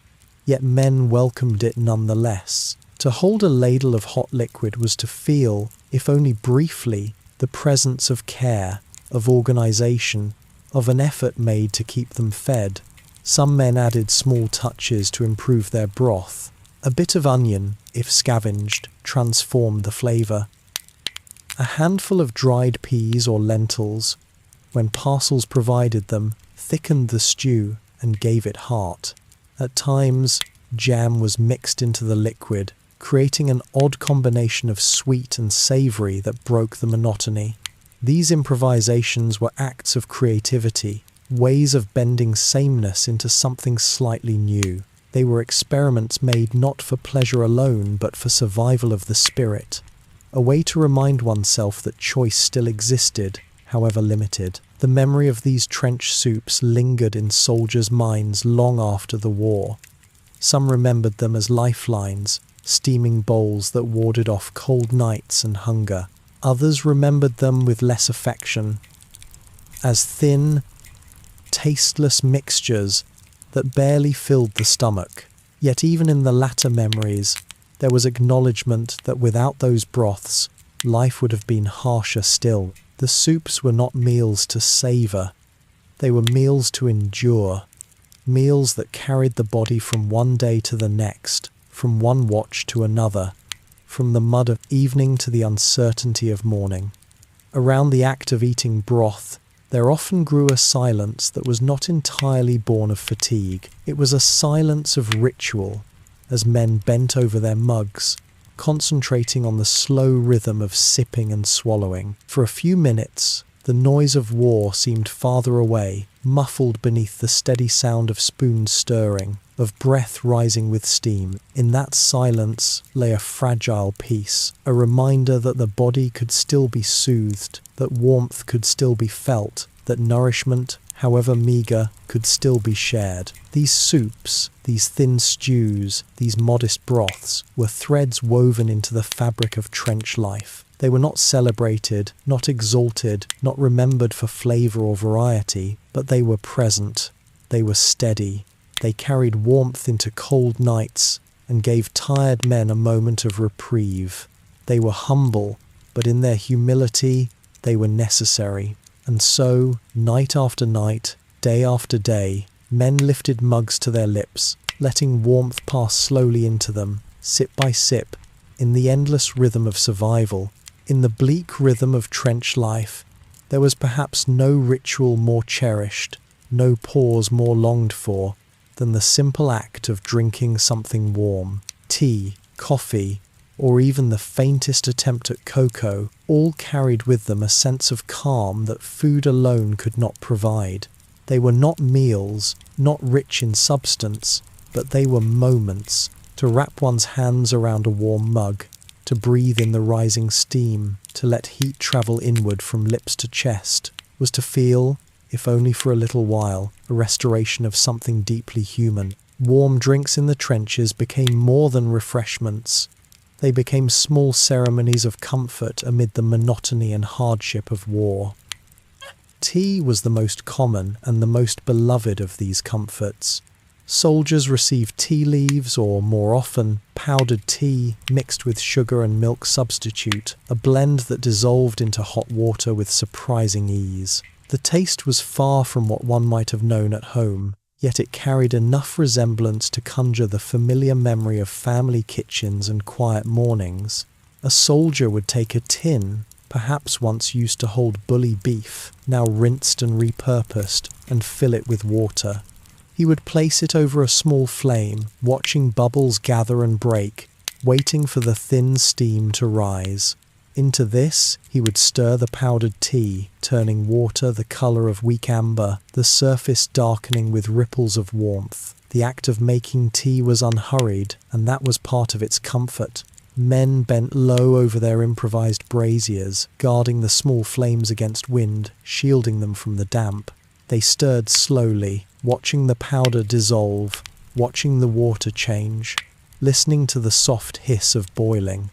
yet men welcomed it nonetheless. To hold a ladle of hot liquid was to feel, if only briefly, the presence of care, of organisation, of an effort made to keep them fed. Some men added small touches to improve their broth. A bit of onion, if scavenged, transformed the flavour. A handful of dried peas or lentils, when parcels provided them, thickened the stew and gave it heart. At times, jam was mixed into the liquid, creating an odd combination of sweet and savoury that broke the monotony. These improvisations were acts of creativity, ways of bending sameness into something slightly new. They were experiments made not for pleasure alone, but for survival of the spirit. A way to remind oneself that choice still existed, however limited. The memory of these trench soups lingered in soldiers' minds long after the war. Some remembered them as lifelines, steaming bowls that warded off cold nights and hunger. Others remembered them with less affection, as thin, tasteless mixtures that barely filled the stomach. Yet even in the latter memories, there was acknowledgement that without those broths, life would have been harsher still. The soups were not meals to savour, they were meals to endure, meals that carried the body from one day to the next, from one watch to another, from the mud of evening to the uncertainty of morning. Around the act of eating broth, there often grew a silence that was not entirely born of fatigue. It was a silence of ritual, as men bent over their mugs, concentrating on the slow rhythm of sipping and swallowing. For a few minutes, the noise of war seemed farther away, muffled beneath the steady sound of spoons stirring, of breath rising with steam. In that silence lay a fragile peace, a reminder that the body could still be soothed, that warmth could still be felt, that nourishment, however meagre, could still be shared. These soups, these thin stews, these modest broths, were threads woven into the fabric of trench life. They were not celebrated, not exalted, not remembered for flavour or variety, but they were present, they were steady, they carried warmth into cold nights and gave tired men a moment of reprieve. They were humble, but in their humility, they were necessary. And so, night after night, day after day, men lifted mugs to their lips, letting warmth pass slowly into them, sip by sip, in the endless rhythm of survival. In the bleak rhythm of trench life, there was perhaps no ritual more cherished, no pause more longed for, than the simple act of drinking something warm. Tea, coffee, or even the faintest attempt at cocoa, all carried with them a sense of calm that food alone could not provide. They were not meals, not rich in substance, but they were moments, to wrap one's hands around a warm mug, to breathe in the rising steam, to let heat travel inward from lips to chest, was to feel, if only for a little while, a restoration of something deeply human. Warm drinks in the trenches became more than refreshments. They became small ceremonies of comfort amid the monotony and hardship of war. Tea was the most common and the most beloved of these comforts. Soldiers received tea leaves, or more often, powdered tea mixed with sugar and milk substitute, a blend that dissolved into hot water with surprising ease. The taste was far from what one might have known at home, yet it carried enough resemblance to conjure the familiar memory of family kitchens and quiet mornings. A soldier would take a tin, perhaps once used to hold bully beef, now rinsed and repurposed, and fill it with water. He would place it over a small flame, watching bubbles gather and break, waiting for the thin steam to rise. Into this, he would stir the powdered tea, turning water the colour of weak amber, the surface darkening with ripples of warmth. The act of making tea was unhurried, and that was part of its comfort. Men bent low over their improvised braziers, guarding the small flames against wind, shielding them from the damp. They stirred slowly, watching the powder dissolve, watching the water change, listening to the soft hiss of boiling.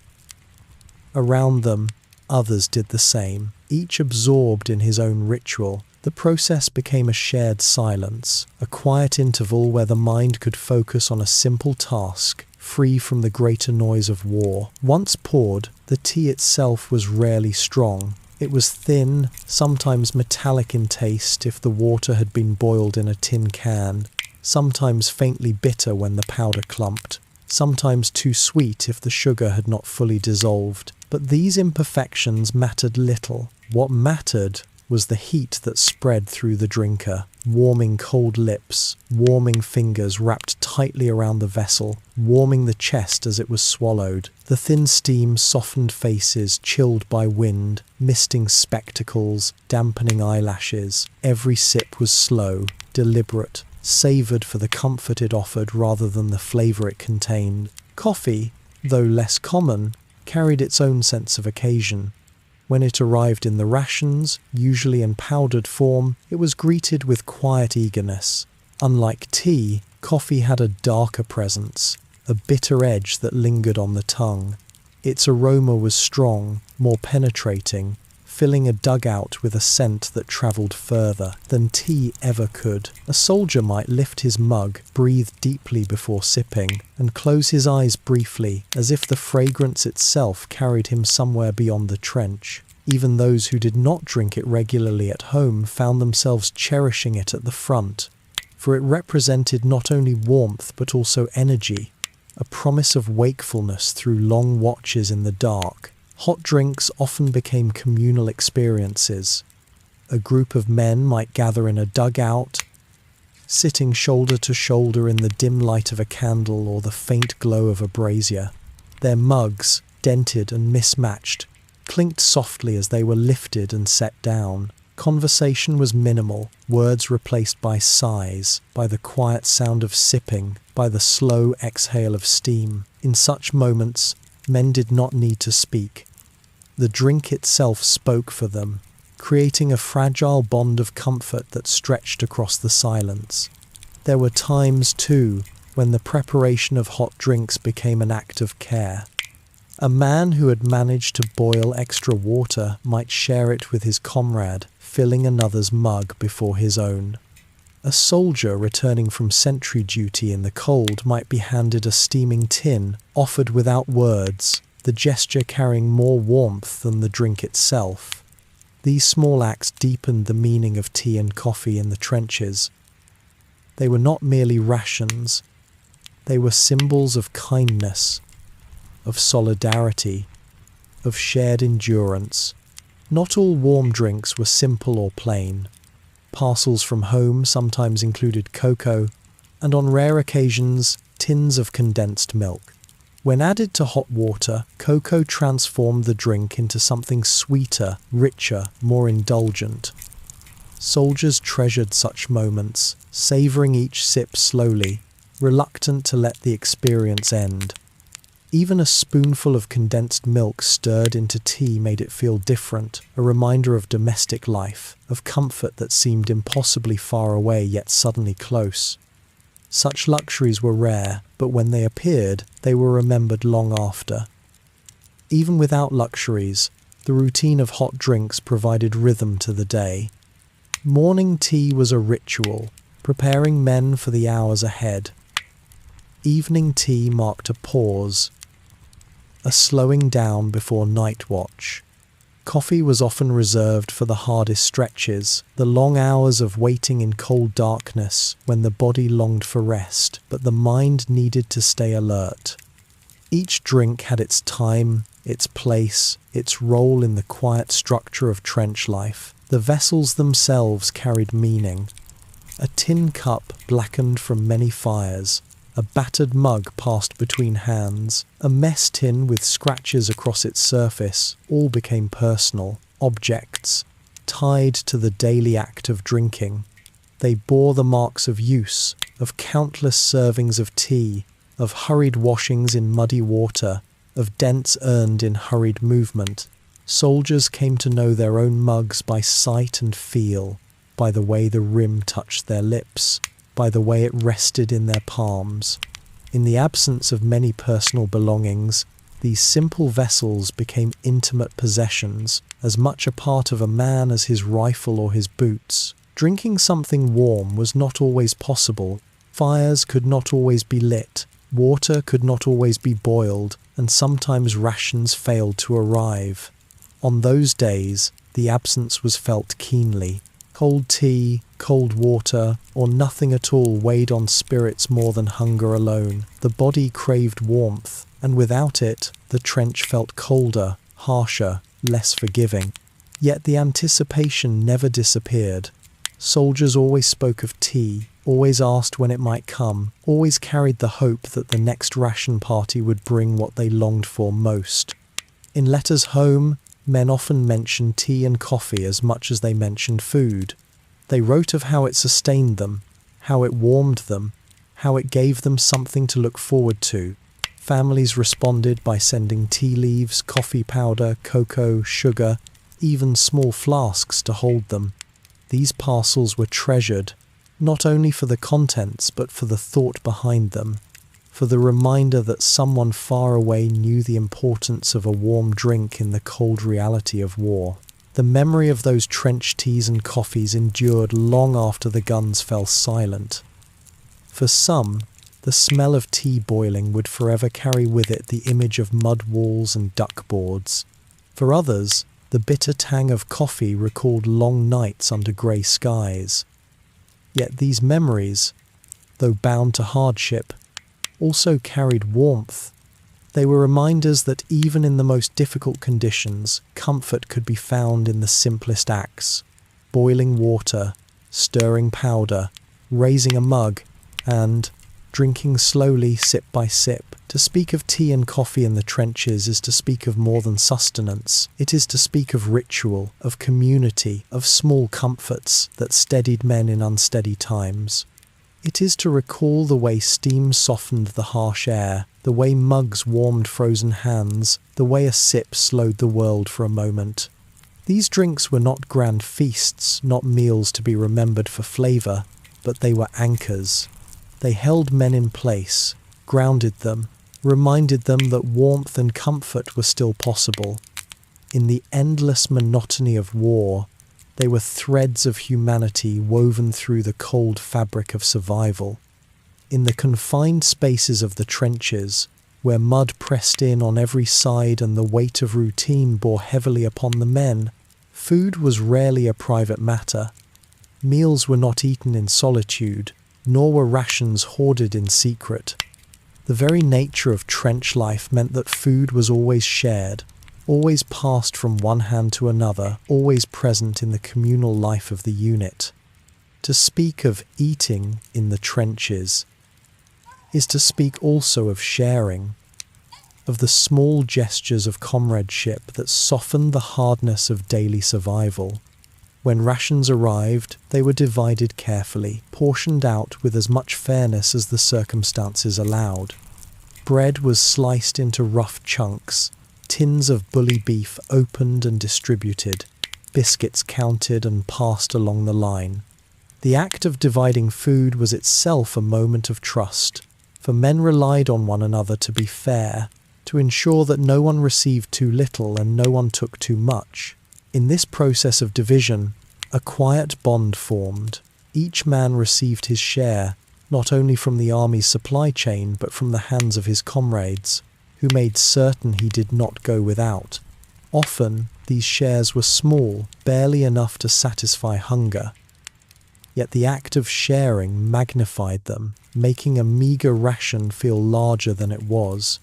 Around them, others did the same, each absorbed in his own ritual. The process became a shared silence, a quiet interval where the mind could focus on a simple task, free from the greater noise of war. Once poured, the tea itself was rarely strong. It was thin, sometimes metallic in taste if the water had been boiled in a tin can, sometimes faintly bitter when the powder clumped, sometimes too sweet if the sugar had not fully dissolved. But these imperfections mattered little. What mattered was the heat that spread through the drinker, warming cold lips, warming fingers wrapped tightly around the vessel, warming the chest as it was swallowed. The thin steam softened faces chilled by wind, misting spectacles, dampening eyelashes. Every sip was slow, deliberate, savoured for the comfort it offered rather than the flavour it contained. Coffee, though less common, carried its own sense of occasion. When it arrived in the rations, usually in powdered form, it was greeted with quiet eagerness. Unlike tea, coffee had a darker presence, a bitter edge that lingered on the tongue. Its aroma was strong, more penetrating, filling a dugout with a scent that travelled further than tea ever could. A soldier might lift his mug, breathe deeply before sipping, and close his eyes briefly, as if the fragrance itself carried him somewhere beyond the trench. Even those who did not drink it regularly at home found themselves cherishing it at the front, for it represented not only warmth but also energy, a promise of wakefulness through long watches in the dark. Hot drinks often became communal experiences. A group of men might gather in a dugout, sitting shoulder to shoulder in the dim light of a candle or the faint glow of a brazier. Their mugs, dented and mismatched, clinked softly as they were lifted and set down. Conversation was minimal, words replaced by sighs, by the quiet sound of sipping, by the slow exhale of steam. In such moments, men did not need to speak. The drink itself spoke for them, creating a fragile bond of comfort that stretched across the silence. There were times, too, when the preparation of hot drinks became an act of care. A man who had managed to boil extra water might share it with his comrade, filling another's mug before his own. A soldier returning from sentry duty in the cold might be handed a steaming tin, offered without words, the gesture carrying more warmth than the drink itself. These small acts deepened the meaning of tea and coffee in the trenches. They were not merely rations. They were symbols of kindness, of solidarity, of shared endurance. Not all warm drinks were simple or plain. Parcels from home sometimes included cocoa, and on rare occasions, tins of condensed milk. When added to hot water, cocoa transformed the drink into something sweeter, richer, more indulgent. Soldiers treasured such moments, savouring each sip slowly, reluctant to let the experience end. Even a spoonful of condensed milk stirred into tea made it feel different, a reminder of domestic life, of comfort that seemed impossibly far away yet suddenly close. Such luxuries were rare, but when they appeared, they were remembered long after. Even without luxuries, the routine of hot drinks provided rhythm to the day. Morning tea was a ritual, preparing men for the hours ahead. Evening tea marked a pause, a slowing down before night watch. Coffee was often reserved for the hardest stretches, the long hours of waiting in cold darkness when the body longed for rest, but the mind needed to stay alert. Each drink had its time, its place, its role in the quiet structure of trench life. The vessels themselves carried meaning. A tin cup blackened from many fires, a battered mug passed between hands, a mess tin with scratches across its surface, all became personal, objects, tied to the daily act of drinking. They bore the marks of use, of countless servings of tea, of hurried washings in muddy water, of dents earned in hurried movement. Soldiers came to know their own mugs by sight and feel, by the way the rim touched their lips, by the way it rested in their palms. In the absence of many personal belongings, these simple vessels became intimate possessions, as much a part of a man as his rifle or his boots. Drinking something warm was not always possible. Fires could not always be lit. Water could not always be boiled, and sometimes rations failed to arrive. On those days, the absence was felt keenly. Cold tea, cold water, or nothing at all weighed on spirits more than hunger alone. The body craved warmth, and without it, the trench felt colder, harsher, less forgiving. Yet the anticipation never disappeared. Soldiers always spoke of tea, always asked when it might come, always carried the hope that the next ration party would bring what they longed for most. In letters home, men often mentioned tea and coffee as much as they mentioned food. They wrote of how it sustained them, how it warmed them, how it gave them something to look forward to. Families responded by sending tea leaves, coffee powder, cocoa, sugar, even small flasks to hold them. These parcels were treasured, not only for the contents but for the thought behind them, for the reminder that someone far away knew the importance of a warm drink in the cold reality of war. The memory of those trench teas and coffees endured long after the guns fell silent. For some, the smell of tea boiling would forever carry with it the image of mud walls and duck boards. For others, the bitter tang of coffee recalled long nights under grey skies. Yet these memories, though bound to hardship, also carried warmth. They were reminders that even in the most difficult conditions, comfort could be found in the simplest acts: boiling water, stirring powder, raising a mug, and drinking slowly, sip by sip. To speak of tea and coffee in the trenches is to speak of more than sustenance. It is to speak of ritual, of community, of small comforts that steadied men in unsteady times. It is to recall the way steam softened the harsh air, the way mugs warmed frozen hands, the way a sip slowed the world for a moment. These drinks were not grand feasts, not meals to be remembered for flavour, but they were anchors. They held men in place, grounded them, reminded them that warmth and comfort were still possible. In the endless monotony of war, they were threads of humanity woven through the cold fabric of survival. In the confined spaces of the trenches, where mud pressed in on every side and the weight of routine bore heavily upon the men, food was rarely a private matter. Meals were not eaten in solitude, nor were rations hoarded in secret. The very nature of trench life meant that food was always shared, always passed from one hand to another, always present in the communal life of the unit. To speak of eating in the trenches is to speak also of sharing, of the small gestures of comradeship that softened the hardness of daily survival. When rations arrived, they were divided carefully, portioned out with as much fairness as the circumstances allowed. Bread was sliced into rough chunks, tins of bully beef opened and distributed, biscuits counted and passed along the line. The act of dividing food was itself a moment of trust, for men relied on one another to be fair, to ensure that no one received too little and no one took too much. In this process of division, a quiet bond formed. Each man received his share, not only from the army's supply chain but from the hands of his comrades, who made certain he did not go without. Often, these shares were small, barely enough to satisfy hunger. Yet the act of sharing magnified them, making a meagre ration feel larger than it was.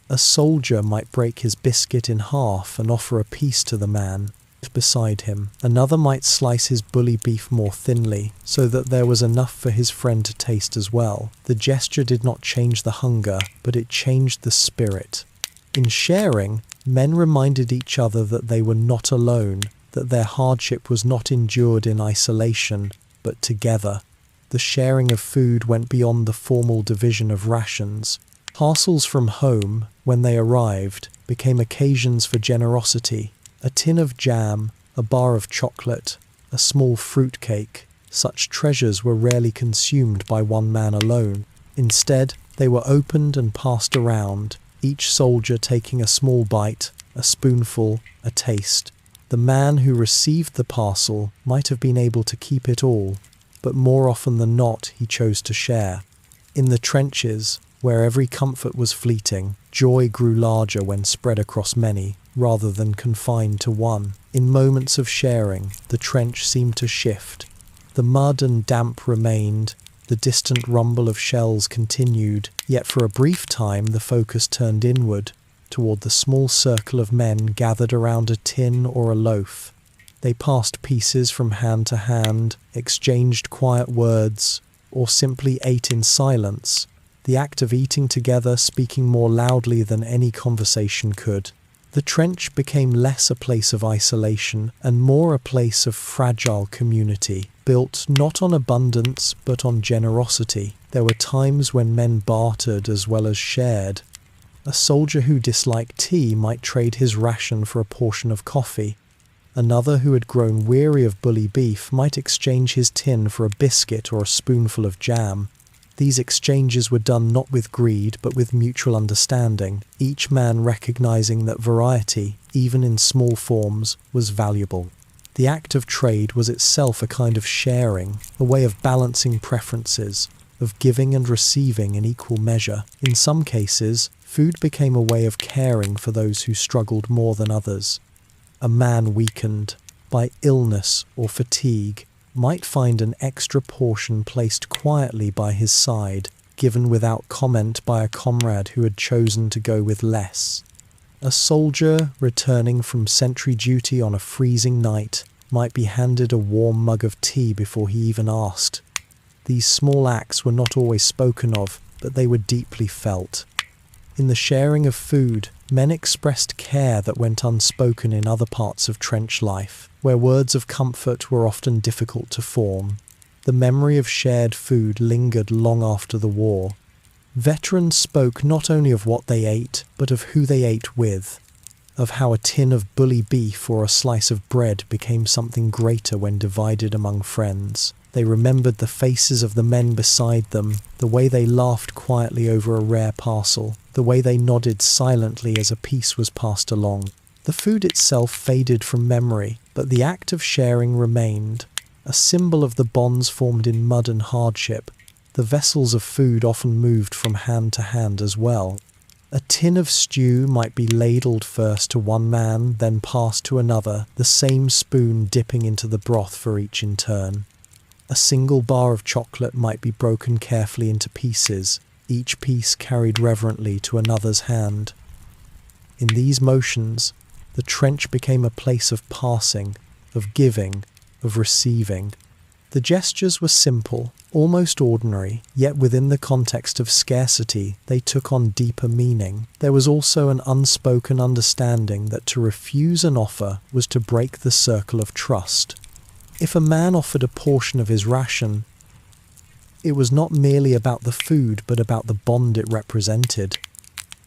A soldier might break his biscuit in half and offer a piece to the man beside him. Another might slice his bully beef more thinly, so that there was enough for his friend to taste as well. The gesture did not change the hunger, but it changed the spirit. In sharing, men reminded each other that they were not alone, that their hardship was not endured in isolation, but together. The sharing of food went beyond the formal division of rations. Parcels from home, when they arrived, became occasions for generosity. A tin of jam, a bar of chocolate, a small fruit cake. Such treasures were rarely consumed by one man alone. Instead, they were opened and passed around, each soldier taking a small bite, a spoonful, a taste. The man who received the parcel might have been able to keep it all, but more often than not he chose to share. In the trenches, where every comfort was fleeting, joy grew larger when spread across many, rather than confined to one. In moments of sharing, the trench seemed to shift. The mud and damp remained, the distant rumble of shells continued, yet for a brief time the focus turned inward, toward the small circle of men gathered around a tin or a loaf. They passed pieces from hand to hand, exchanged quiet words, or simply ate in silence, the act of eating together speaking more loudly than any conversation could. The trench became less a place of isolation and more a place of fragile community, built not on abundance but on generosity. There were times when men bartered as well as shared. A soldier who disliked tea might trade his ration for a portion of coffee. Another who had grown weary of bully beef might exchange his tin for a biscuit or a spoonful of jam. These exchanges were done not with greed but with mutual understanding, each man recognizing that variety, even in small forms, was valuable. The act of trade was itself a kind of sharing, a way of balancing preferences, of giving and receiving in equal measure. In some cases, food became a way of caring for those who struggled more than others. A man weakened by illness or fatigue might find an extra portion placed quietly by his side, given without comment by a comrade who had chosen to go with less. A soldier returning from sentry duty on a freezing night might be handed a warm mug of tea before he even asked. These small acts were not always spoken of, but they were deeply felt. In the sharing of food, men expressed care that went unspoken in other parts of trench life, where words of comfort were often difficult to form. The memory of shared food lingered long after the war. Veterans spoke not only of what they ate, but of who they ate with, of how a tin of bully beef or a slice of bread became something greater when divided among friends. They remembered the faces of the men beside them, the way they laughed quietly over a rare parcel, the way they nodded silently as a piece was passed along. The food itself faded from memory, but the act of sharing remained, a symbol of the bonds formed in mud and hardship. The vessels of food often moved from hand to hand as well. A tin of stew might be ladled first to one man, then passed to another, the same spoon dipping into the broth for each in turn. A single bar of chocolate might be broken carefully into pieces, each piece carried reverently to another's hand. In these motions, the trench became a place of passing, of giving, of receiving. The gestures were simple, almost ordinary, yet within the context of scarcity, they took on deeper meaning. There was also an unspoken understanding that to refuse an offer was to break the circle of trust. If a man offered a portion of his ration, it was not merely about the food, but about the bond it represented.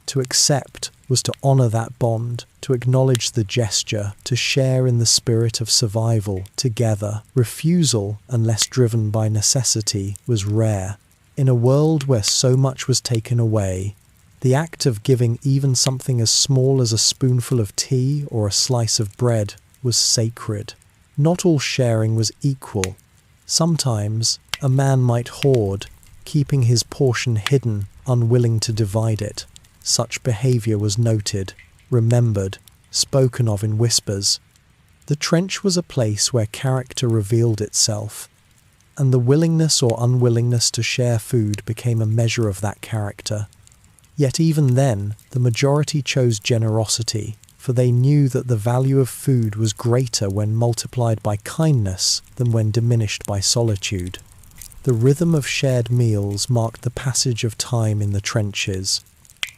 To accept was to honor that bond, to acknowledge the gesture, to share in the spirit of survival together. Refusal, unless driven by necessity, was rare. In a world where so much was taken away, the act of giving even something as small as a spoonful of tea or a slice of bread was sacred. Not all sharing was equal. Sometimes a man might hoard, keeping his portion hidden, unwilling to divide it. Such behavior was noted, remembered, spoken of in whispers. The trench was a place where character revealed itself, and the willingness or unwillingness to share food became a measure of that character. Yet even then, the majority chose generosity, for they knew that the value of food was greater when multiplied by kindness than when diminished by solitude. The rhythm of shared meals marked the passage of time in the trenches.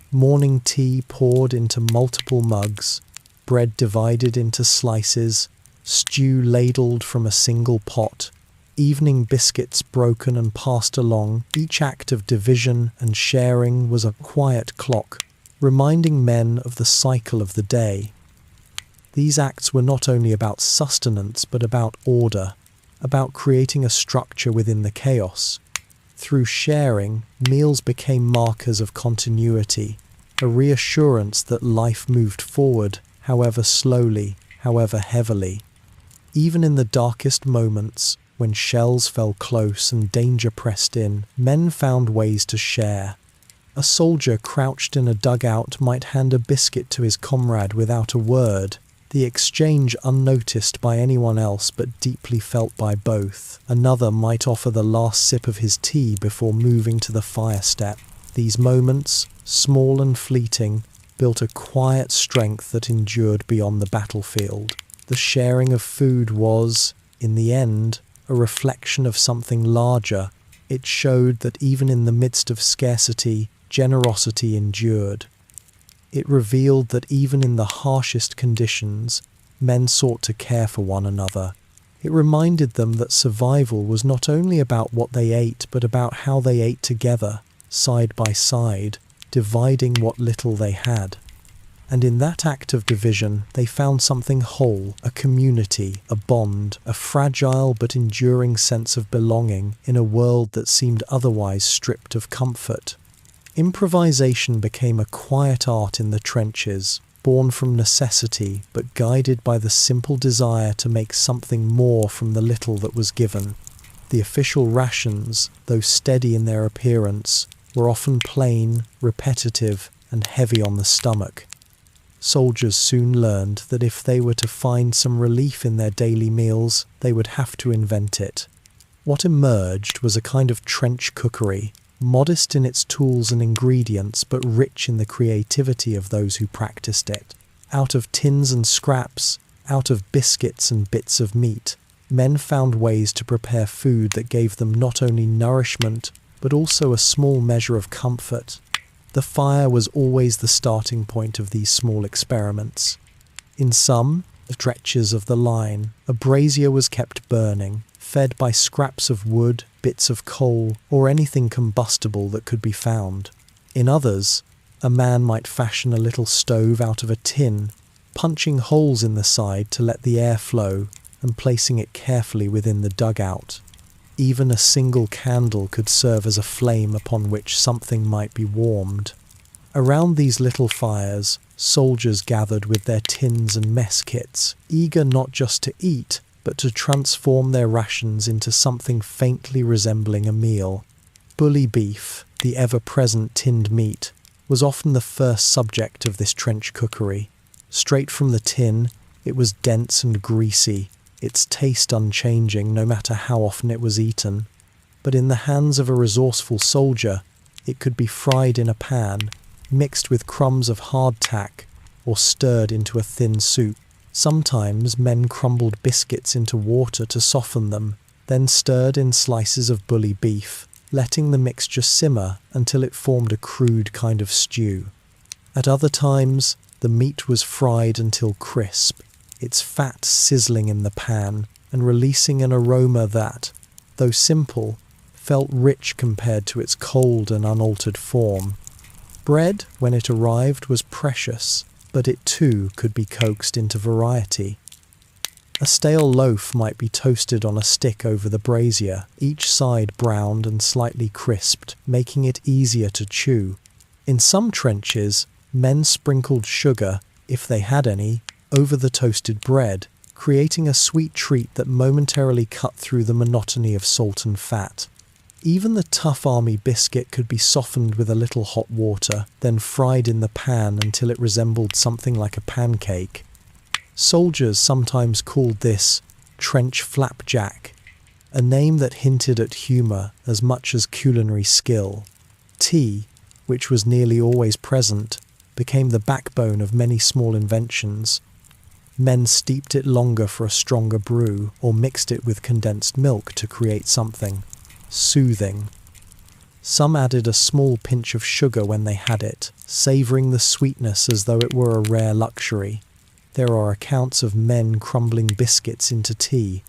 Morning tea poured into multiple mugs, bread divided into slices, stew ladled from a single pot. evening biscuits broken and passed along. Each act of division and sharing was a quiet clock, reminding men of the cycle of the day. These acts were not only about sustenance but about order, about creating a structure within the chaos. Through sharing, meals became markers of continuity, a reassurance that life moved forward, however slowly, however heavily. Even in the darkest moments, when shells fell close and danger pressed in, men found ways to share. A soldier crouched in a dugout might hand a biscuit to his comrade without a word, the exchange unnoticed by anyone else but deeply felt by both. Another might offer the last sip of his tea before moving to the fire step. These moments, small and fleeting, built a quiet strength that endured beyond the battlefield. The sharing of food was, in the end, a reflection of something larger. It showed that even in the midst of scarcity, generosity endured. It revealed that even in the harshest conditions, men sought to care for one another. It reminded them that survival was not only about what they ate, but about how they ate together, side by side, dividing what little they had. And in that act of division, they found something whole, a community, a bond, a fragile but enduring sense of belonging in a world that seemed otherwise stripped of comfort. Improvisation became a quiet art in the trenches, born from necessity but guided by the simple desire to make something more from the little that was given. The official rations, though steady in their appearance, were often plain, repetitive, and heavy on the stomach. Soldiers soon learned that if they were to find some relief in their daily meals, they would have to invent it. What emerged was a kind of trench cookery, modest in its tools and ingredients, but rich in the creativity of those who practiced it. Out of tins and scraps, out of biscuits and bits of meat, men found ways to prepare food that gave them not only nourishment, but also a small measure of comfort. The fire was always the starting point of these small experiments. In some stretches of the line, a brazier was kept burning, fed by scraps of wood, bits of coal, or anything combustible that could be found. In others, a man might fashion a little stove out of a tin, punching holes in the side to let the air flow and placing it carefully within the dugout. Even a single candle could serve as a flame upon which something might be warmed. Around these little fires, soldiers gathered with their tins and mess kits, eager not just to eat, but to transform their rations into something faintly resembling a meal. Bully beef, the ever-present tinned meat, was often the first subject of this trench cookery. Straight from the tin, it was dense and greasy, its taste unchanging no matter how often it was eaten. But in the hands of a resourceful soldier, it could be fried in a pan, mixed with crumbs of hardtack, or stirred into a thin soup. Sometimes men crumbled biscuits into water to soften them, then stirred in slices of bully beef, letting the mixture simmer until it formed a crude kind of stew. At other times, the meat was fried until crisp, its fat sizzling in the pan and releasing an aroma that, though simple, felt rich compared to its cold and unaltered form. Bread, when it arrived, was precious, but it too could be coaxed into variety. A stale loaf might be toasted on a stick over the brazier, each side browned and slightly crisped, making it easier to chew. In some trenches, men sprinkled sugar, if they had any, over the toasted bread, creating a sweet treat that momentarily cut through the monotony of salt and fat. Even the tough army biscuit could be softened with a little hot water, then fried in the pan until it resembled something like a pancake. Soldiers sometimes called this trench flapjack, a name that hinted at humour as much as culinary skill. Tea, which was nearly always present, became the backbone of many small inventions. Men steeped it longer for a stronger brew, or mixed it with condensed milk to create something soothing. Some added a small pinch of sugar when they had it, savouring the sweetness as though it were a rare luxury. There are accounts of men crumbling biscuits into tea,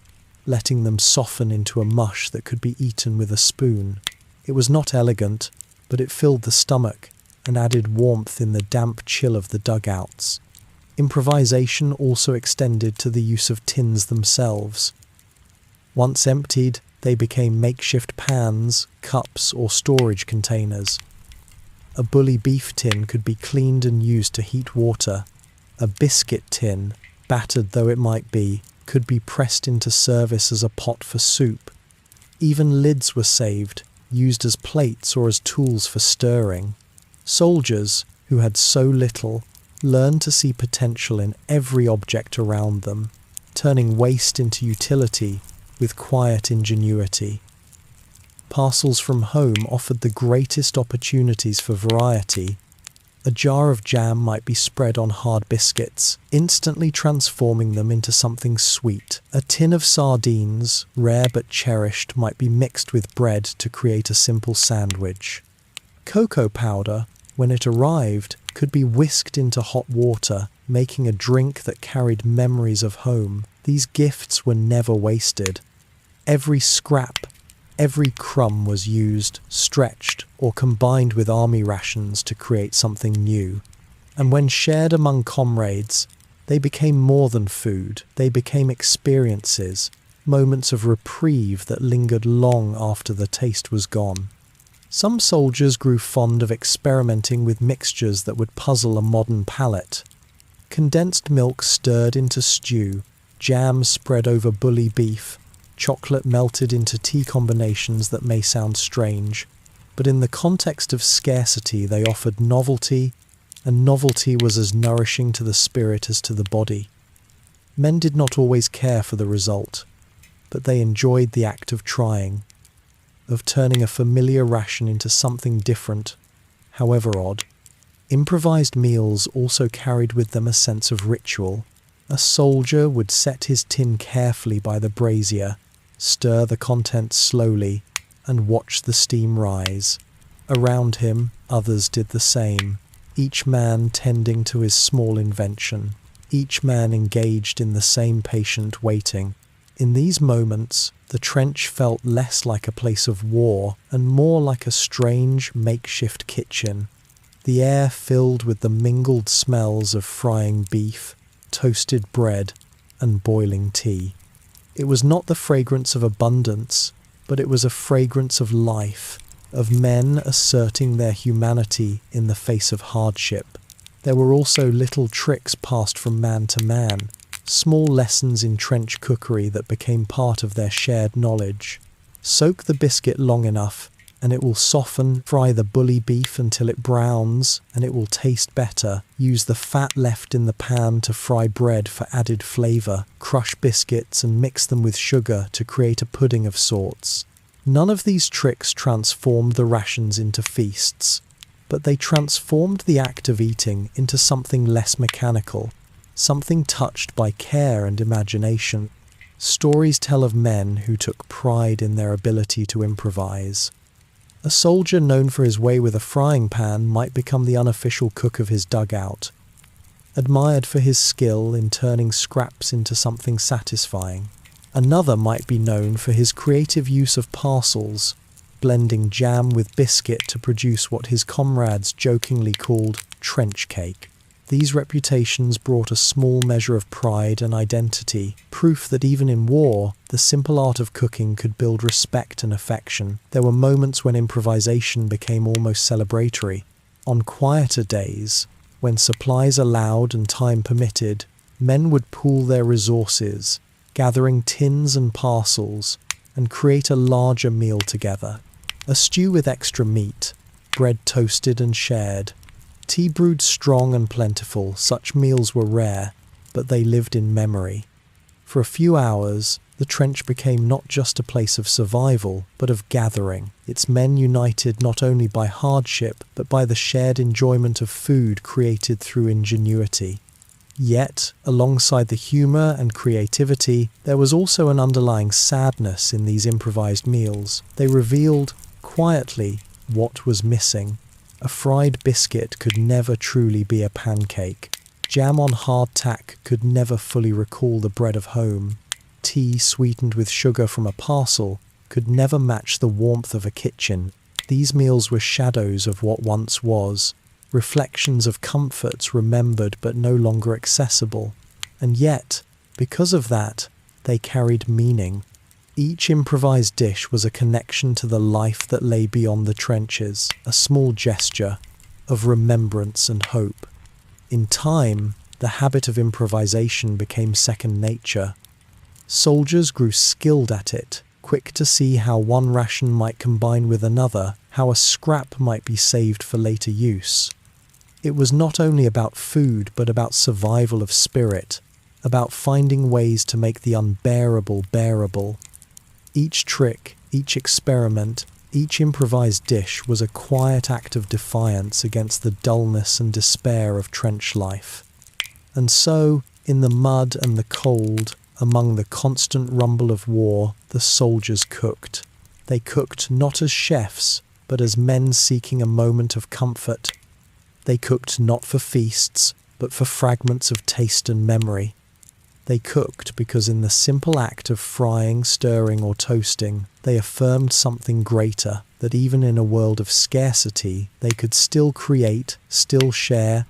letting them soften into a mush that could be eaten with a spoon. It was not elegant, but it filled the stomach and added warmth in the damp chill of the dugouts. Improvisation also extended to the use of tins themselves. Once emptied, they became makeshift pans, cups, or storage containers. A bully beef tin could be cleaned and used to heat water. A biscuit tin, battered though it might be, could be pressed into service as a pot for soup. Even lids were saved, used as plates or as tools for stirring. Soldiers, who had so little, learned to see potential in every object around them, turning waste into utility with quiet ingenuity. Parcels from home offered the greatest opportunities for variety. A jar of jam might be spread on hard biscuits, instantly transforming them into something sweet. A tin of sardines, rare but cherished, might be mixed with bread to create a simple sandwich. Cocoa powder, when it arrived, could be whisked into hot water, making a drink that carried memories of home. These gifts were never wasted. Every scrap, every crumb was used, stretched, or combined with army rations to create something new. And when shared among comrades, they became more than food. They became experiences, moments of reprieve that lingered long after the taste was gone. Some soldiers grew fond of experimenting with mixtures that would puzzle a modern palate. Condensed milk stirred into stew, jam spread over bully beef, chocolate melted into tea combinations that may sound strange, but in the context of scarcity they offered novelty, and novelty was as nourishing to the spirit as to the body. Men did not always care for the result, but they enjoyed the act of trying, of turning a familiar ration into something different, however odd. Improvised meals also carried with them a sense of ritual. A soldier would set his tin carefully by the brazier, stir the contents slowly, and watch the steam rise. Around him, others did the same, each man tending to his small invention, each man engaged in the same patient waiting. In these moments, the trench felt less like a place of war and more like a strange makeshift kitchen. The air filled with the mingled smells of frying beef, toasted bread, and boiling tea. It was not the fragrance of abundance, but it was a fragrance of life, of men asserting their humanity in the face of hardship. There were also little tricks passed from man to man, small lessons in trench cookery that became part of their shared knowledge. Soak the biscuit long enough, and it will soften. Fry the bully beef until it browns, and it will taste better. Use the fat left in the pan to fry bread for added flavour. Crush biscuits and mix them with sugar to create a pudding of sorts. None of these tricks transformed the rations into feasts, but they transformed the act of eating into something less mechanical, something touched by care and imagination. Stories tell of men who took pride in their ability to improvise. A soldier known for his way with a frying pan might become the unofficial cook of his dugout, admired for his skill in turning scraps into something satisfying. Another might be known for his creative use of parcels, blending jam with biscuit to produce what his comrades jokingly called trench cake. These reputations brought a small measure of pride and identity, proof that even in war, the simple art of cooking could build respect and affection. There were moments when improvisation became almost celebratory. On quieter days, when supplies allowed and time permitted, men would pool their resources, gathering tins and parcels, and create a larger meal together. A stew with extra meat, bread toasted and shared, tea brewed strong and plentiful. Such meals were rare, but they lived in memory. For a few hours, the trench became not just a place of survival, but of gathering, its men united not only by hardship, but by the shared enjoyment of food created through ingenuity. Yet, alongside the humour and creativity, there was also an underlying sadness in these improvised meals. They revealed, quietly, what was missing. A fried biscuit could never truly be a pancake. Jam on hardtack could never fully recall the bread of home. tea sweetened with sugar from a parcel could never match the warmth of a kitchen. These meals were shadows of what once was, reflections of comforts remembered but no longer accessible. And yet, because of that, they carried meaning. Each improvised dish was a connection to the life that lay beyond the trenches, a small gesture of remembrance and hope. In time, the habit of improvisation became second nature. Soldiers grew skilled at it, quick to see how one ration might combine with another, how a scrap might be saved for later use. It was not only about food, but about survival of spirit, about finding ways to make the unbearable bearable. Each trick, each experiment, each improvised dish was a quiet act of defiance against the dullness and despair of trench life. And so, in the mud and the cold, among the constant rumble of war, the soldiers cooked. They cooked not as chefs, but as men seeking a moment of comfort. They cooked not for feasts, but for fragments of taste and memory. They cooked because in the simple act of frying, stirring, or toasting, they affirmed something greater, that even in a world of scarcity, they could still create, still share,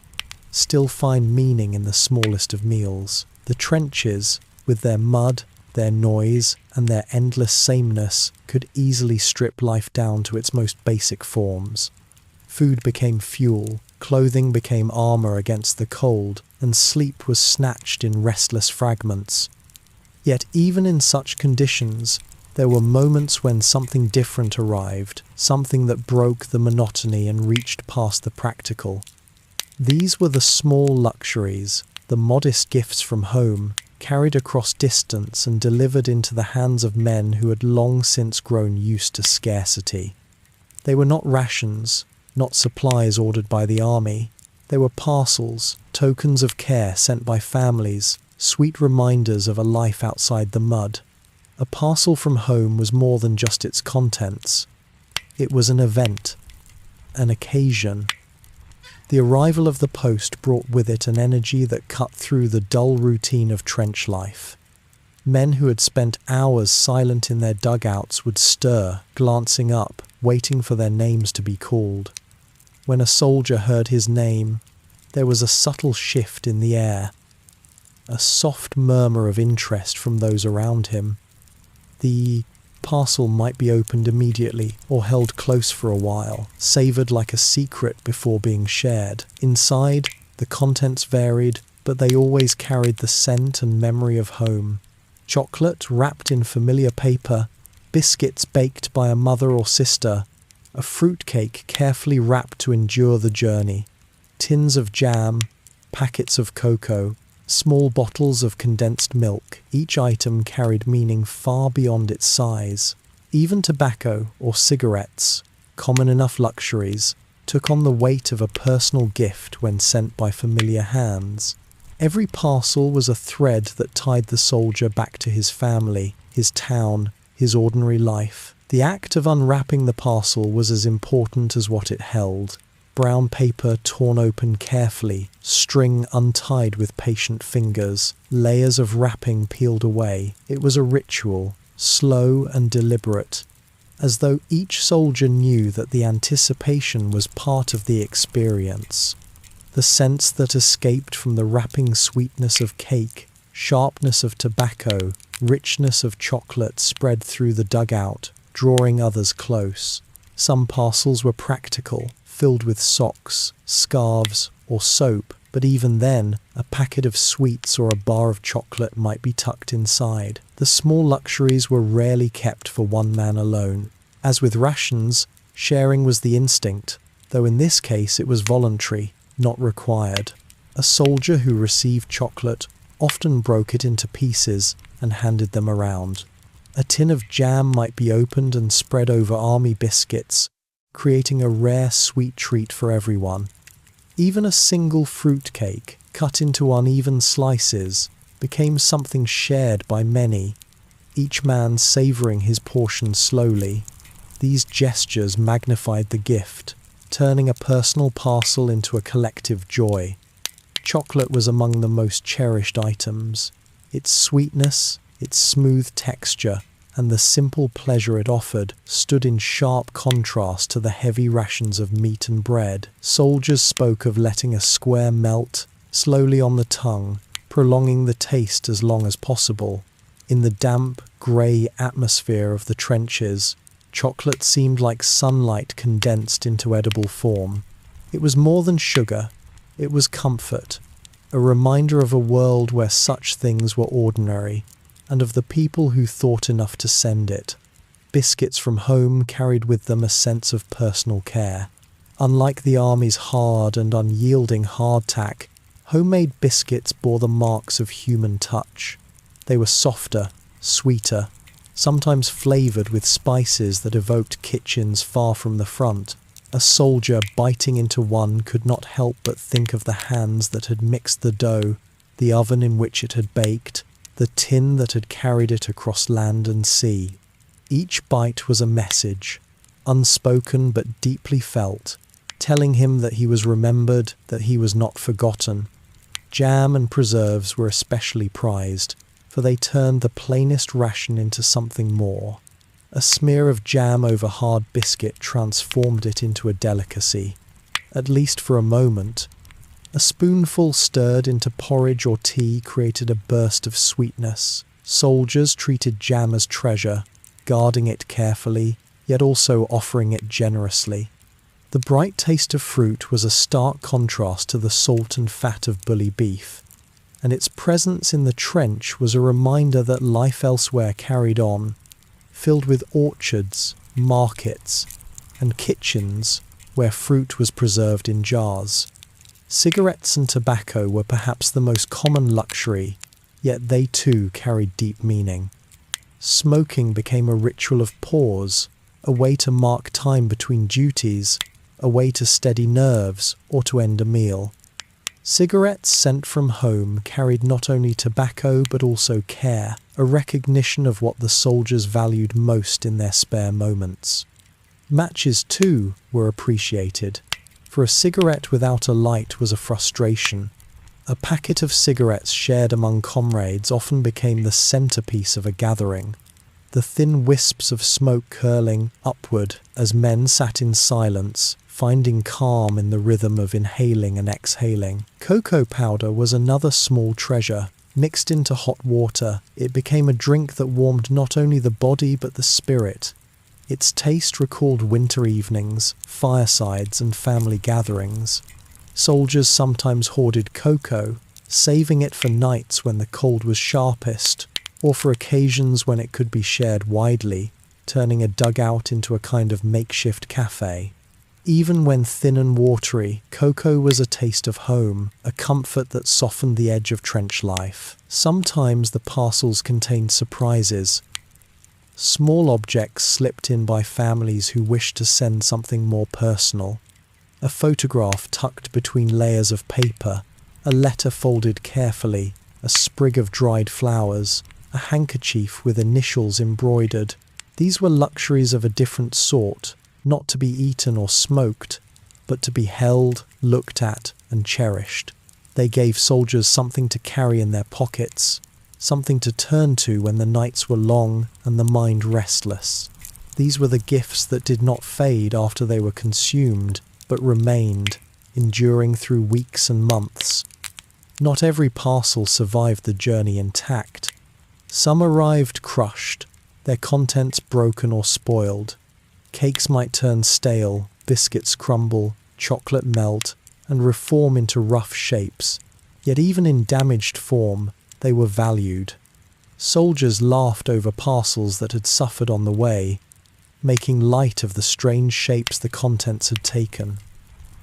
still find meaning in the smallest of meals. The trenches, with their mud, their noise, and their endless sameness, could easily strip life down to its most basic forms. Food became fuel, clothing became armor against the cold, and sleep was snatched in restless fragments. Yet even in such conditions, there were moments when something different arrived, something that broke the monotony and reached past the practical. These were the small luxuries, the modest gifts from home, carried across distance and delivered into the hands of men who had long since grown used to scarcity. They were not rations, not supplies ordered by the army. They were parcels, tokens of care sent by families, sweet reminders of a life outside the mud. A parcel from home was more than just its contents. It was an event, an occasion. The arrival of the post brought with it an energy that cut through the dull routine of trench life. Men who had spent hours silent in their dugouts would stir, glancing up, waiting for their names to be called. When a soldier heard his name, there was a subtle shift in the air, a soft murmur of interest from those around him. The parcel might be opened immediately or held close for a while, savoured like a secret before being shared. Inside, the contents varied, but they always carried the scent and memory of home. Chocolate wrapped in familiar paper, biscuits baked by a mother or sister, a fruitcake carefully wrapped to endure the journey, tins of jam, packets of cocoa, small bottles of condensed milk. Each item carried meaning far beyond its size. Even tobacco or cigarettes, common enough luxuries, took on the weight of a personal gift when sent by familiar hands. Every parcel was a thread that tied the soldier back to his family, his town, his ordinary life. The act of unwrapping the parcel was as important as what it held. Brown paper torn open carefully, string untied with patient fingers, layers of wrapping peeled away. It was a ritual, slow and deliberate, as though each soldier knew that the anticipation was part of the experience. The sense that escaped from the wrapping sweetness of cake, sharpness of tobacco, richness of chocolate spread through the dugout, drawing others close. Some parcels were practical, filled with socks, scarves, or soap, but even then, a packet of sweets or a bar of chocolate might be tucked inside. The small luxuries were rarely kept for one man alone. As with rations, sharing was the instinct, though in this case it was voluntary, not required. A soldier who received chocolate often broke it into pieces and handed them around. A tin of jam might be opened and spread over army biscuits, creating a rare sweet treat for everyone. Even a single fruit cake, cut into uneven slices, became something shared by many, each man savouring his portion slowly. These gestures magnified the gift, turning a personal parcel into a collective joy. Chocolate was among the most cherished items. Its sweetness, its smooth texture, and the simple pleasure it offered stood in sharp contrast to the heavy rations of meat and bread. Soldiers spoke of letting a square melt slowly on the tongue, prolonging the taste as long as possible. In the damp, grey atmosphere of the trenches, chocolate seemed like sunlight condensed into edible form. It was more than sugar, it was comfort, a reminder of a world where such things were ordinary, and of the people who thought enough to send it. Biscuits from home carried with them a sense of personal care. Unlike the army's hard and unyielding hardtack, homemade biscuits bore the marks of human touch. They were softer, sweeter, sometimes flavoured with spices that evoked kitchens far from the front. A soldier biting into one could not help but think of the hands that had mixed the dough, the oven in which it had baked, the tin that had carried it across land and sea. Each bite was a message, unspoken but deeply felt, telling him that he was remembered, that he was not forgotten. Jam and preserves were especially prized, for they turned the plainest ration into something more. A smear of jam over hard biscuit transformed it into a delicacy, at least for a moment. A spoonful stirred into porridge or tea created a burst of sweetness. Soldiers treated jam as treasure, guarding it carefully, yet also offering it generously. The bright taste of fruit was a stark contrast to the salt and fat of bully beef, and its presence in the trench was a reminder that life elsewhere carried on, filled with orchards, markets, and kitchens where fruit was preserved in jars. Cigarettes and tobacco were perhaps the most common luxury, yet they too carried deep meaning. Smoking became a ritual of pause, a way to mark time between duties, a way to steady nerves or to end a meal. Cigarettes sent from home carried not only tobacco but also care, a recognition of what the soldiers valued most in their spare moments. Matches, too, were appreciated, for a cigarette without a light was a frustration. A packet of cigarettes shared among comrades often became the centerpiece of a gathering, the thin wisps of smoke curling upward as men sat in silence, finding calm in the rhythm of inhaling and exhaling. Cocoa powder was another small treasure. Mixed into hot water, it became a drink that warmed not only the body but the spirit. Its taste recalled winter evenings, firesides, and family gatherings. Soldiers sometimes hoarded cocoa, saving it for nights when the cold was sharpest, or for occasions when it could be shared widely, turning a dugout into a kind of makeshift cafe. Even when thin and watery, cocoa was a taste of home, a comfort that softened the edge of trench life. Sometimes the parcels contained surprises, small objects slipped in by families who wished to send something more personal. A photograph tucked between layers of paper, a letter folded carefully, a sprig of dried flowers, a handkerchief with initials embroidered. These were luxuries of a different sort, not to be eaten or smoked, but to be held, looked at, and cherished. They gave soldiers something to carry in their pockets, something to turn to when the nights were long and the mind restless. These were the gifts that did not fade after they were consumed, but remained, enduring through weeks and months. Not every parcel survived the journey intact. Some arrived crushed, their contents broken or spoiled. Cakes might turn stale, biscuits crumble, chocolate melt, and reform into rough shapes. Yet even in damaged form, they were valued. Soldiers laughed over parcels that had suffered on the way, making light of the strange shapes the contents had taken.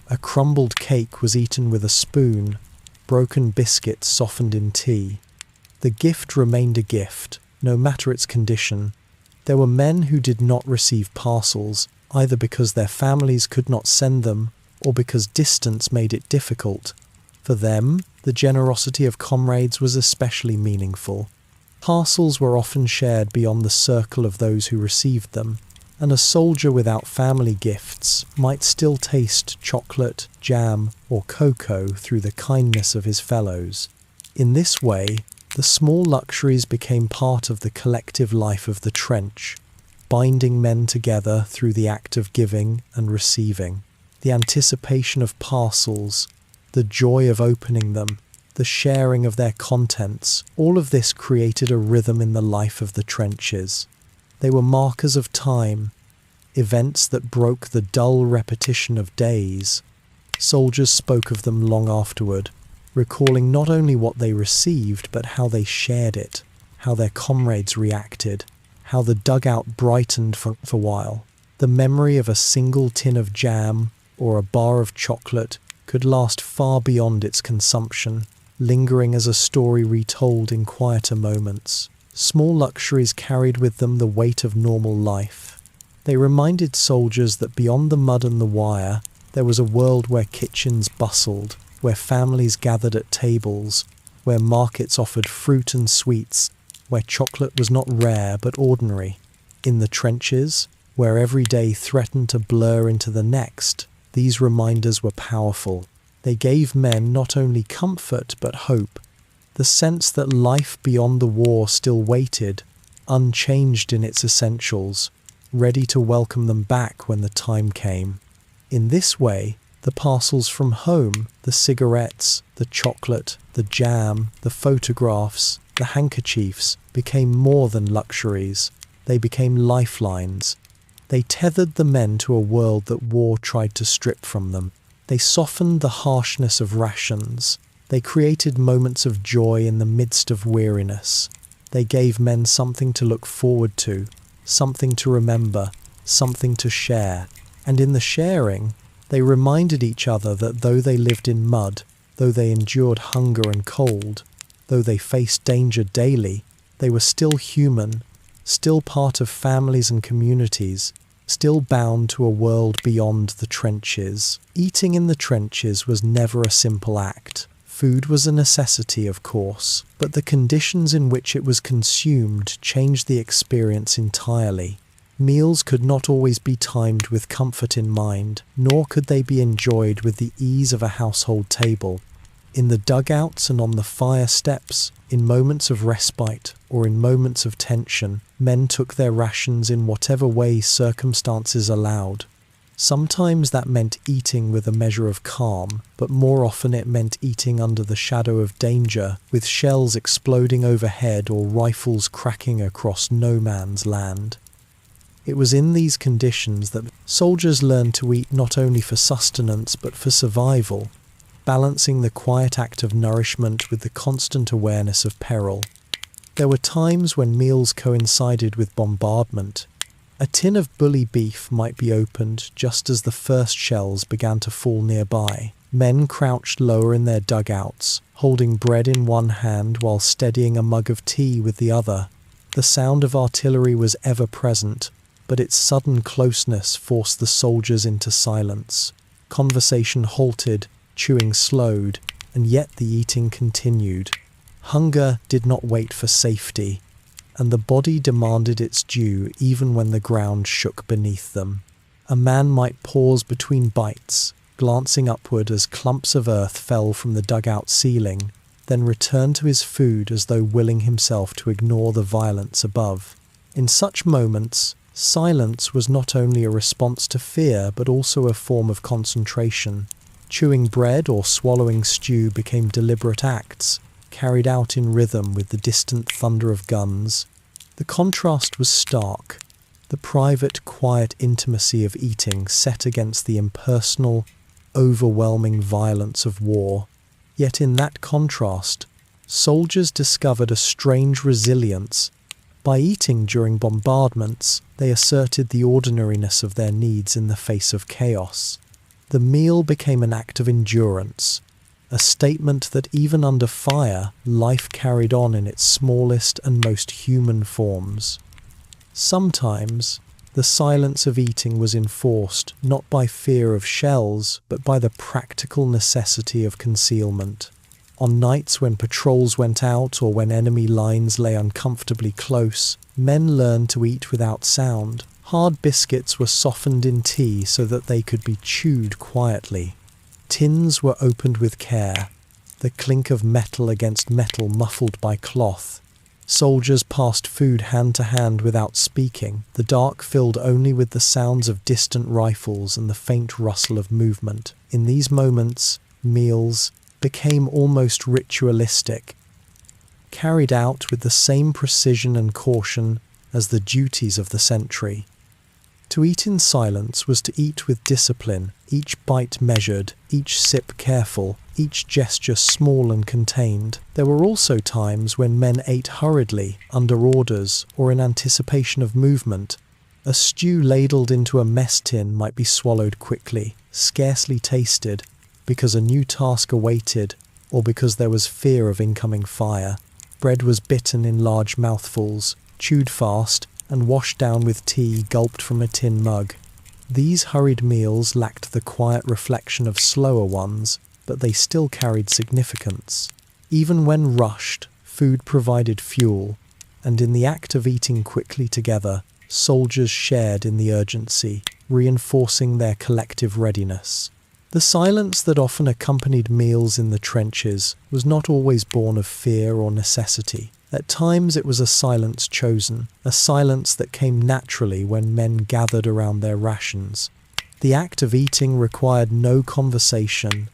A crumbled cake was eaten with a spoon, broken biscuits softened in tea. The gift remained a gift, no matter its condition. There were men who did not receive parcels, either because their families could not send them, or because distance made it difficult. For them, the generosity of comrades was especially meaningful. Parcels were often shared beyond the circle of those who received them, and a soldier without family gifts might still taste chocolate, jam, or cocoa through the kindness of his fellows. In this way, The small luxuries became part of the collective life of the trench, binding men together through the act of giving and receiving. The anticipation of parcels, the joy of opening them, the sharing of their contents, all of this created a rhythm in the life of the trenches. They were markers of time, events that broke the dull repetition of days. Soldiers spoke of them long afterward, recalling not only what they received but how they shared it, how their comrades reacted, how the dugout brightened for a while. The memory of a single tin of jam or a bar of chocolate could last far beyond its consumption, lingering as a story retold in quieter moments. Small luxuries carried with them the weight of normal life. They reminded soldiers that beyond the mud and the wire, there was a world where kitchens bustled, where families gathered at tables, where markets offered fruit and sweets, where chocolate was not rare but ordinary. In the trenches, where every day threatened to blur into the next, these reminders were powerful. They gave men not only comfort but hope, the sense that life beyond the war still waited, unchanged in its essentials, ready to welcome them back when the time came. In this way, the parcels from home, the cigarettes, the chocolate, the jam, the photographs, the handkerchiefs, became more than luxuries. They became lifelines. They tethered the men to a world that war tried to strip from them. They softened the harshness of rations. They created moments of joy in the midst of weariness. They gave men something to look forward to, something to remember, something to share. And in the sharing, they reminded each other that though they lived in mud, though they endured hunger and cold, though they faced danger daily, they were still human, still part of families and communities, still bound to a world beyond the trenches. Eating in the trenches was never a simple act. Food was a necessity, of course, but the conditions in which it was consumed changed the experience entirely. Meals could not always be timed with comfort in mind, nor could they be enjoyed with the ease of a household table. In the dugouts and on the fire steps, in moments of respite or in moments of tension, men took their rations in whatever way circumstances allowed. Sometimes that meant eating with a measure of calm, but more often it meant eating under the shadow of danger, with shells exploding overhead or rifles cracking across no man's land. It was in these conditions that soldiers learned to eat not only for sustenance but for survival, balancing the quiet act of nourishment with the constant awareness of peril. There were times when meals coincided with bombardment. A tin of bully beef might be opened just as the first shells began to fall nearby. Men crouched lower in their dugouts, holding bread in one hand while steadying a mug of tea with the other. The sound of artillery was ever present, but its sudden closeness forced the soldiers into silence. Conversation halted, chewing slowed, and yet the eating continued. Hunger did not wait for safety, and the body demanded its due even when the ground shook beneath them. A man might pause between bites, glancing upward as clumps of earth fell from the dugout ceiling, then return to his food as though willing himself to ignore the violence above. In such moments, silence was not only a response to fear but also a form of concentration. Chewing bread or swallowing stew became deliberate acts, carried out in rhythm with the distant thunder of guns. The contrast was stark, the private, quiet intimacy of eating set against the impersonal, overwhelming violence of war. Yet in that contrast, soldiers discovered a strange resilience. By eating during bombardments, they asserted the ordinariness of their needs in the face of chaos. The meal became an act of endurance, a statement that even under fire, life carried on in its smallest and most human forms. Sometimes, the silence of eating was enforced not by fear of shells, but by the practical necessity of concealment. On nights when patrols went out or when enemy lines lay uncomfortably close, men learned to eat without sound. Hard biscuits were softened in tea so that they could be chewed quietly. Tins were opened with care. the clink of metal against metal muffled by cloth. Soldiers passed food hand to hand without speaking, the dark filled only with the sounds of distant rifles and the faint rustle of movement. In these moments, meals became almost ritualistic, carried out with the same precision and caution as the duties of the sentry. To eat in silence was to eat with discipline, each bite measured, each sip careful, each gesture small and contained. There were also times when men ate hurriedly, under orders, or in anticipation of movement. A stew ladled into a mess tin might be swallowed quickly, scarcely tasted, because a new task awaited, or because there was fear of incoming fire. Bread was bitten in large mouthfuls, chewed fast, and washed down with tea gulped from a tin mug. These hurried meals lacked the quiet reflection of slower ones, but they still carried significance. Even when rushed, food provided fuel, and in the act of eating quickly together, soldiers shared in the urgency, reinforcing their collective readiness. The silence that often accompanied meals in the trenches was not always born of fear or necessity. At times it was a silence chosen, a silence that came naturally when men gathered around their rations. The act of eating required no conversation,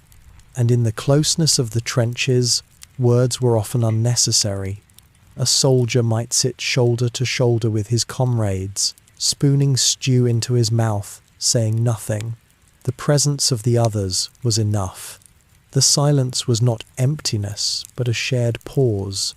and in the closeness of the trenches, words were often unnecessary. A soldier might sit shoulder to shoulder with his comrades, spooning stew into his mouth, saying nothing. The presence of the others was enough. The silence was not emptiness, but a shared pause,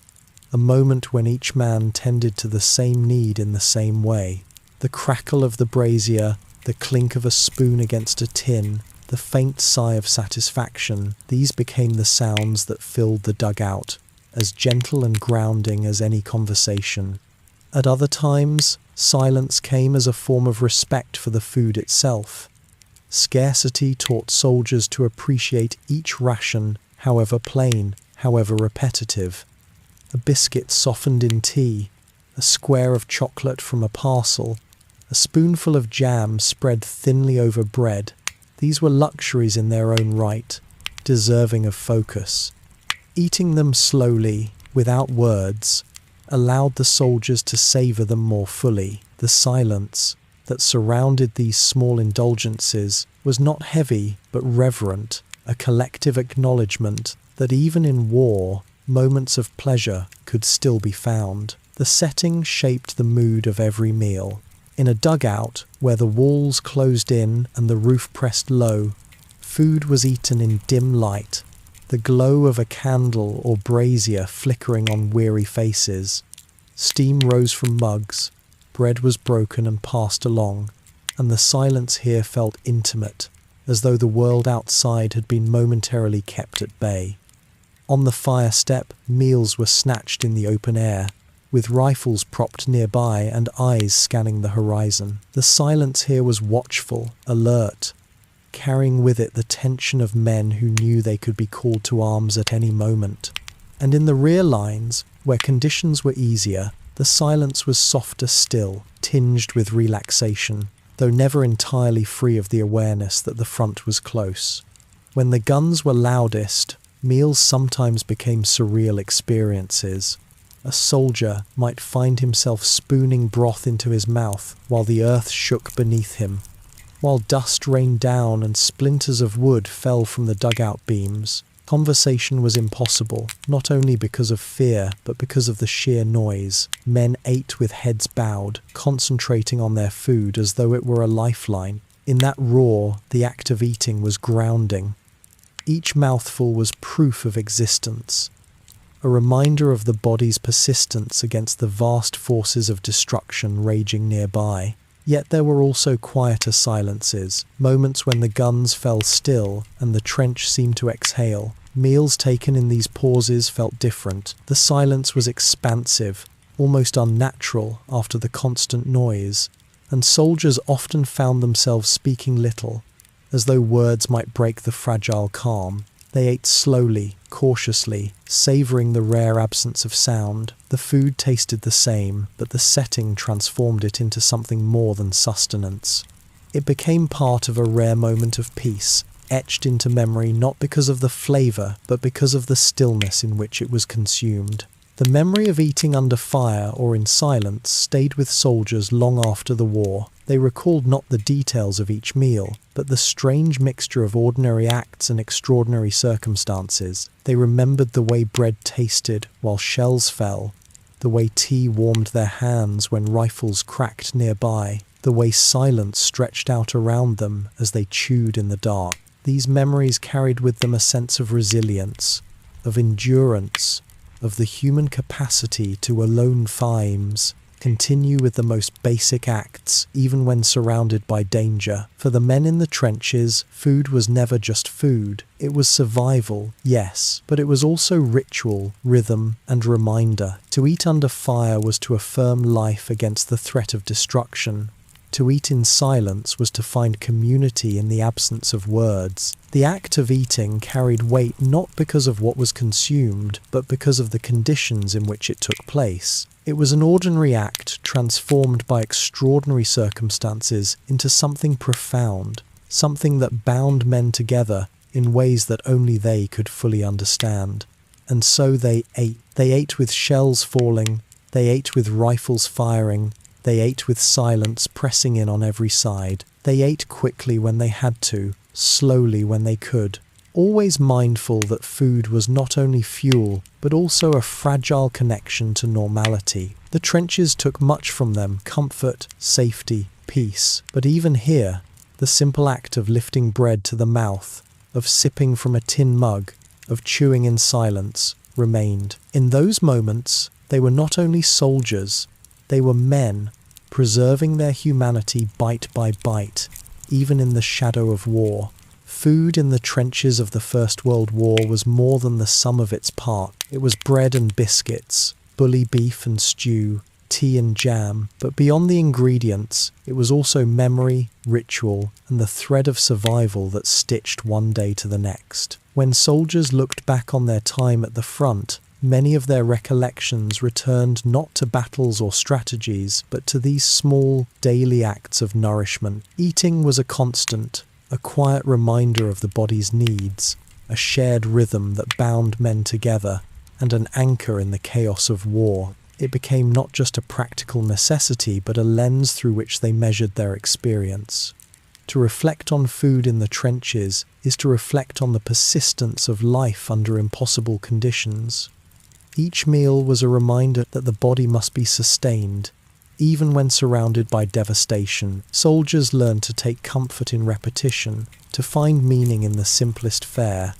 a moment when each man tended to the same need in the same way. The crackle of the brazier, the clink of a spoon against a tin, the faint sigh of satisfaction, these became the sounds that filled the dugout, as gentle and grounding as any conversation. At other times, silence came as a form of respect for the food itself. Scarcity taught soldiers to appreciate each ration, however plain, however repetitive. A biscuit softened in tea, a square of chocolate from a parcel, a spoonful of jam spread thinly over bread. These were luxuries in their own right, deserving of focus. Eating them slowly, without words, allowed the soldiers to savour them more fully. The silence that surrounded these small indulgences was not heavy but reverent, a collective acknowledgement that even in war, moments of pleasure could still be found. The setting shaped the mood of every meal. In a dugout, where the walls closed in and the roof pressed low, food was eaten in dim light, the glow of a candle or brazier flickering on weary faces. Steam rose from mugs, bread was broken and passed along, and the silence here felt intimate, as though the world outside had been momentarily kept at bay. On the fire step, meals were snatched in the open air, with rifles propped nearby and eyes scanning the horizon. The silence here was watchful, alert, carrying with it the tension of men who knew they could be called to arms at any moment. And in the rear lines, where conditions were easier, the silence was softer still, tinged with relaxation, though never entirely free of the awareness that the front was close. When the guns were loudest, meals sometimes became surreal experiences. A soldier might find himself spooning broth into his mouth while the earth shook beneath him, while dust rained down and splinters of wood fell from the dugout beams. Conversation was impossible, not only because of fear, but because of the sheer noise. Men ate with heads bowed, concentrating on their food as though it were a lifeline. In that roar, the act of eating was grounding. Each mouthful was proof of existence, a reminder of the body's persistence against the vast forces of destruction raging nearby. Yet there were also quieter silences, moments when the guns fell still and the trench seemed to exhale. Meals taken in these pauses felt different. The silence was expansive, almost unnatural after the constant noise, and soldiers often found themselves speaking little, as though words might break the fragile calm. They ate slowly, cautiously, savouring the rare absence of sound. The food tasted the same, but the setting transformed it into something more than sustenance. It became part of a rare moment of peace, etched into memory not because of the flavor, but because of the stillness in which it was consumed. The memory of eating under fire or in silence stayed with soldiers long after the war. They recalled not the details of each meal, but the strange mixture of ordinary acts and extraordinary circumstances. They remembered the way bread tasted while shells fell, the way tea warmed their hands when rifles cracked nearby, the way silence stretched out around them as they chewed in the dark. These memories carried with them a sense of resilience, of endurance, of the human capacity to alone times continue with the most basic acts, even when surrounded by danger. For the men in the trenches, food was never just food. It was survival, yes, but it was also ritual, rhythm, and reminder. To eat under fire was to affirm life against the threat of destruction. To eat in silence was to find community in the absence of words. The act of eating carried weight not because of what was consumed, but because of the conditions in which it took place. It was an ordinary act transformed by extraordinary circumstances into something profound, something that bound men together in ways that only they could fully understand. And so they ate. They ate with shells falling, they ate with rifles firing, they ate with silence pressing in on every side. They ate quickly when they had to, slowly when they could, always mindful that food was not only fuel, but also a fragile connection to normality. The trenches took much from them: comfort, safety, peace. But even here, the simple act of lifting bread to the mouth, of sipping from a tin mug, of chewing in silence, remained. In those moments, they were not only soldiers, they were men, preserving their humanity bite by bite, even in the shadow of war. Food in the trenches of the First World War was more than the sum of its parts. It was bread and biscuits, bully beef and stew, tea and jam, but beyond the ingredients, it was also memory, ritual, and the thread of survival that stitched one day to the next. When soldiers looked back on their time at the front, many of their recollections returned not to battles or strategies, but to these small, daily acts of nourishment. Eating was a constant, a quiet reminder of the body's needs, a shared rhythm that bound men together, and an anchor in the chaos of war. It became not just a practical necessity, but a lens through which they measured their experience. To reflect on food in the trenches is to reflect on the persistence of life under impossible conditions. Each meal was a reminder that the body must be sustained. Even when surrounded by devastation, soldiers learned to take comfort in repetition, to find meaning in the simplest fare,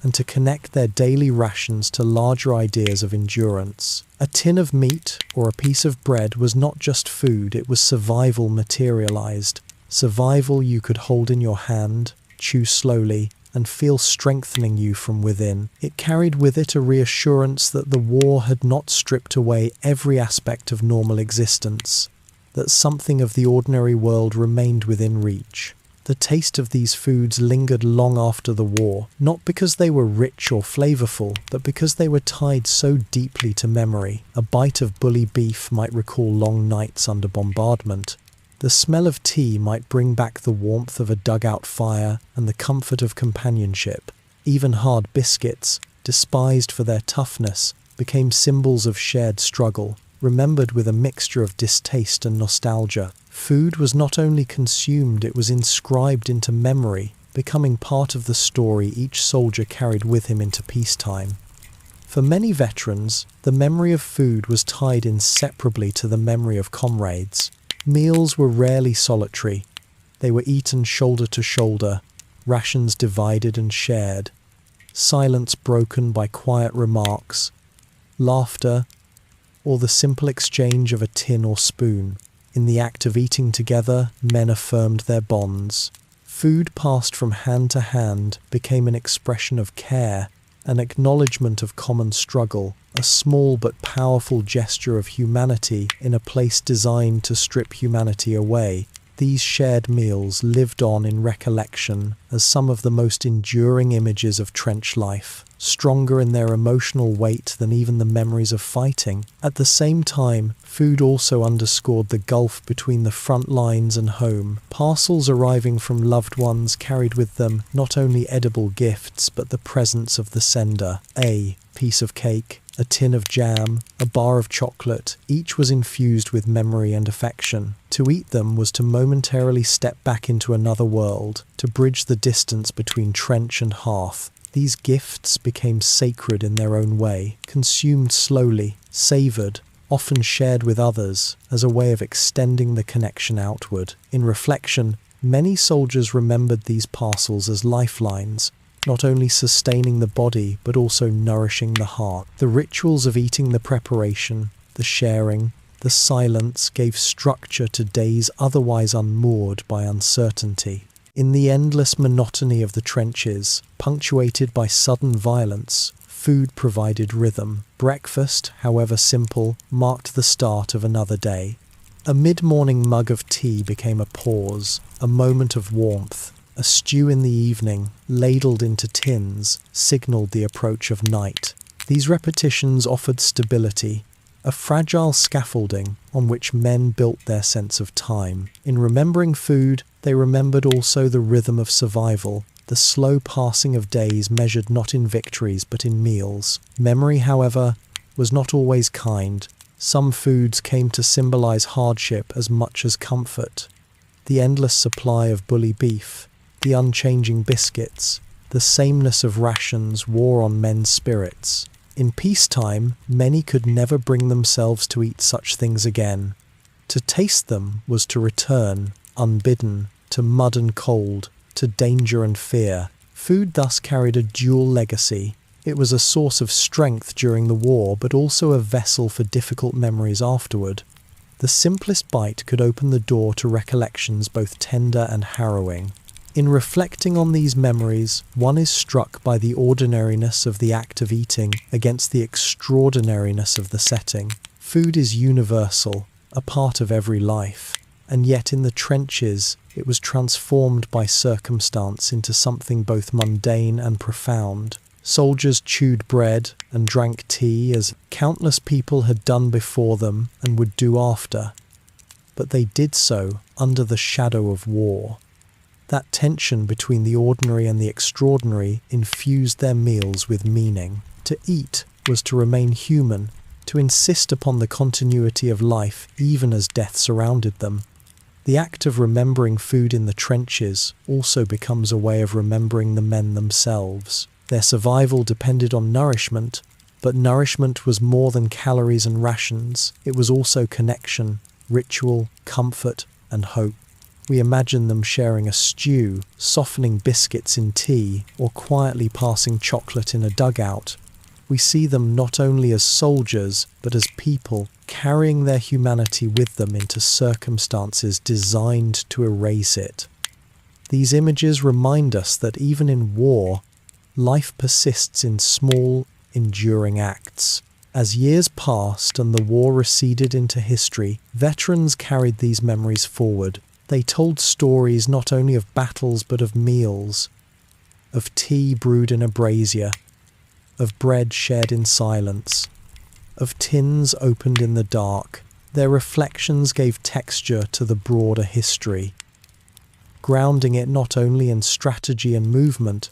and to connect their daily rations to larger ideas of endurance. A tin of meat or a piece of bread was not just food, it was survival materialized. Survival you could hold in your hand, chew slowly, and feel strengthening you from within. It carried with it a reassurance that the war had not stripped away every aspect of normal existence, that something of the ordinary world remained within reach. The taste of these foods lingered long after the war, not because they were rich or flavorful, but because they were tied so deeply to memory. A bite of bully beef might recall long nights under bombardment. The smell of tea might bring back the warmth of a dugout fire and the comfort of companionship. Even hard biscuits, despised for their toughness, became symbols of shared struggle, remembered with a mixture of distaste and nostalgia. Food was not only consumed, it was inscribed into memory, becoming part of the story each soldier carried with him into peacetime. For many veterans, the memory of food was tied inseparably to the memory of comrades. Meals were rarely solitary. They were eaten shoulder to shoulder, rations divided and shared, silence broken by quiet remarks, laughter, or the simple exchange of a tin or spoon. In the act of eating together, men affirmed their bonds. Food passed from hand to hand became an expression of care, an acknowledgement of common struggle, a small but powerful gesture of humanity in a place designed to strip humanity away. These shared meals lived on in recollection as some of the most enduring images of trench life, stronger in their emotional weight than even the memories of fighting. At the same time, food also underscored the gulf between the front lines and home. Parcels arriving from loved ones carried with them not only edible gifts but the presence of the sender. A piece of cake, a tin of jam, a bar of chocolate, each was infused with memory and affection. To eat them was to momentarily step back into another world, to bridge the distance between trench and hearth. These gifts became sacred in their own way, consumed slowly, savoured, often shared with others, as a way of extending the connection outward. In reflection, many soldiers remembered these parcels as lifelines, not only sustaining the body but also nourishing the heart. The rituals of eating, the preparation, the sharing, the silence gave structure to days otherwise unmoored by uncertainty. In the endless monotony of the trenches, punctuated by sudden violence, food provided rhythm. Breakfast, however simple, marked the start of another day. A mid-morning mug of tea became a pause, a moment of warmth. A stew in the evening, ladled into tins, signalled the approach of night. These repetitions offered stability, a fragile scaffolding on which men built their sense of time. In remembering food, they remembered also the rhythm of survival, the slow passing of days measured not in victories but in meals. Memory, however, was not always kind. Some foods came to symbolize hardship as much as comfort. The endless supply of bully beef, the unchanging biscuits, the sameness of rations wore on men's spirits. In peacetime, many could never bring themselves to eat such things again. To taste them was to return, unbidden, to mud and cold, to danger and fear. Food thus carried a dual legacy. It was a source of strength during the war, but also a vessel for difficult memories afterward. The simplest bite could open the door to recollections both tender and harrowing. In reflecting on these memories, one is struck by the ordinariness of the act of eating against the extraordinariness of the setting. Food is universal, a part of every life, and yet in the trenches it was transformed by circumstance into something both mundane and profound. Soldiers chewed bread and drank tea as countless people had done before them and would do after, but they did so under the shadow of war. That tension between the ordinary and the extraordinary infused their meals with meaning. To eat was to remain human, to insist upon the continuity of life even as death surrounded them. The act of remembering food in the trenches also becomes a way of remembering the men themselves. Their survival depended on nourishment, but nourishment was more than calories and rations. It was also connection, ritual, comfort, and hope. We imagine them sharing a stew, softening biscuits in tea, or quietly passing chocolate in a dugout. We see them not only as soldiers, but as people, carrying their humanity with them into circumstances designed to erase it. These images remind us that even in war, life persists in small, enduring acts. As years passed and the war receded into history, veterans carried these memories forward. They told stories not only of battles but of meals, of tea brewed in a brazier, of bread shared in silence, of tins opened in the dark. Their reflections gave texture to the broader history, grounding it not only in strategy and movement,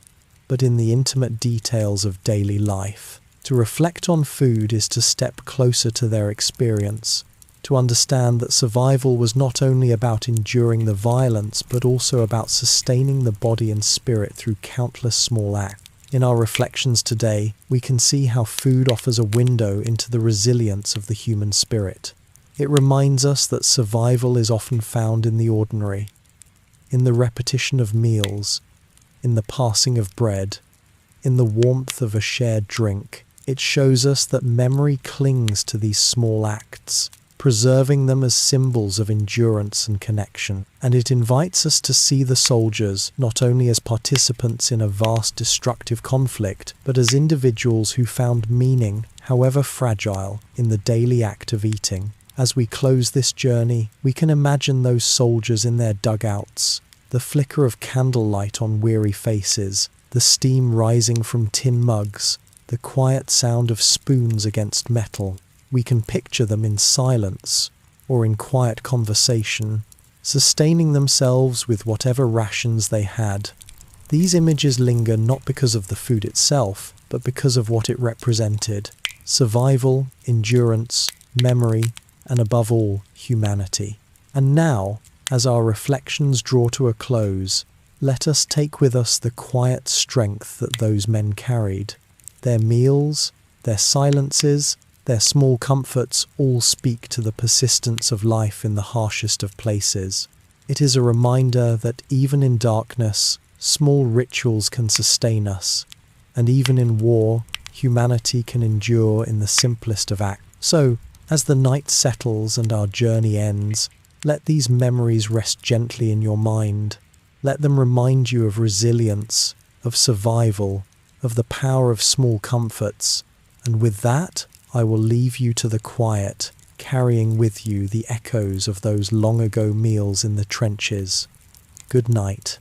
but in the intimate details of daily life. To reflect on food is to step closer to their experience, to understand that survival was not only about enduring the violence, but also about sustaining the body and spirit through countless small acts. In our reflections today, we can see how food offers a window into the resilience of the human spirit. It reminds us that survival is often found in the ordinary, in the repetition of meals, in the passing of bread, in the warmth of a shared drink. It shows us that memory clings to these small acts, preserving them as symbols of endurance and connection. And it invites us to see the soldiers not only as participants in a vast destructive conflict, but as individuals who found meaning, however fragile, in the daily act of eating. As we close this journey, we can imagine those soldiers in their dugouts, the flicker of candlelight on weary faces, the steam rising from tin mugs, the quiet sound of spoons against metal. We can picture them in silence or in quiet conversation, sustaining themselves with whatever rations they had. These images linger not because of the food itself, but because of what it represented: survival, endurance, memory, and above all, humanity. And now, as our reflections draw to a close, let us take with us the quiet strength that those men carried. Their meals, their silences, their small comforts all speak to the persistence of life in the harshest of places. It is a reminder that even in darkness, small rituals can sustain us, and even in war, humanity can endure in the simplest of acts. So, as the night settles and our journey ends, let these memories rest gently in your mind. Let them remind you of resilience, of survival, of the power of small comforts. And with that, I will leave you to the quiet, carrying with you the echoes of those long ago meals in the trenches. Good night.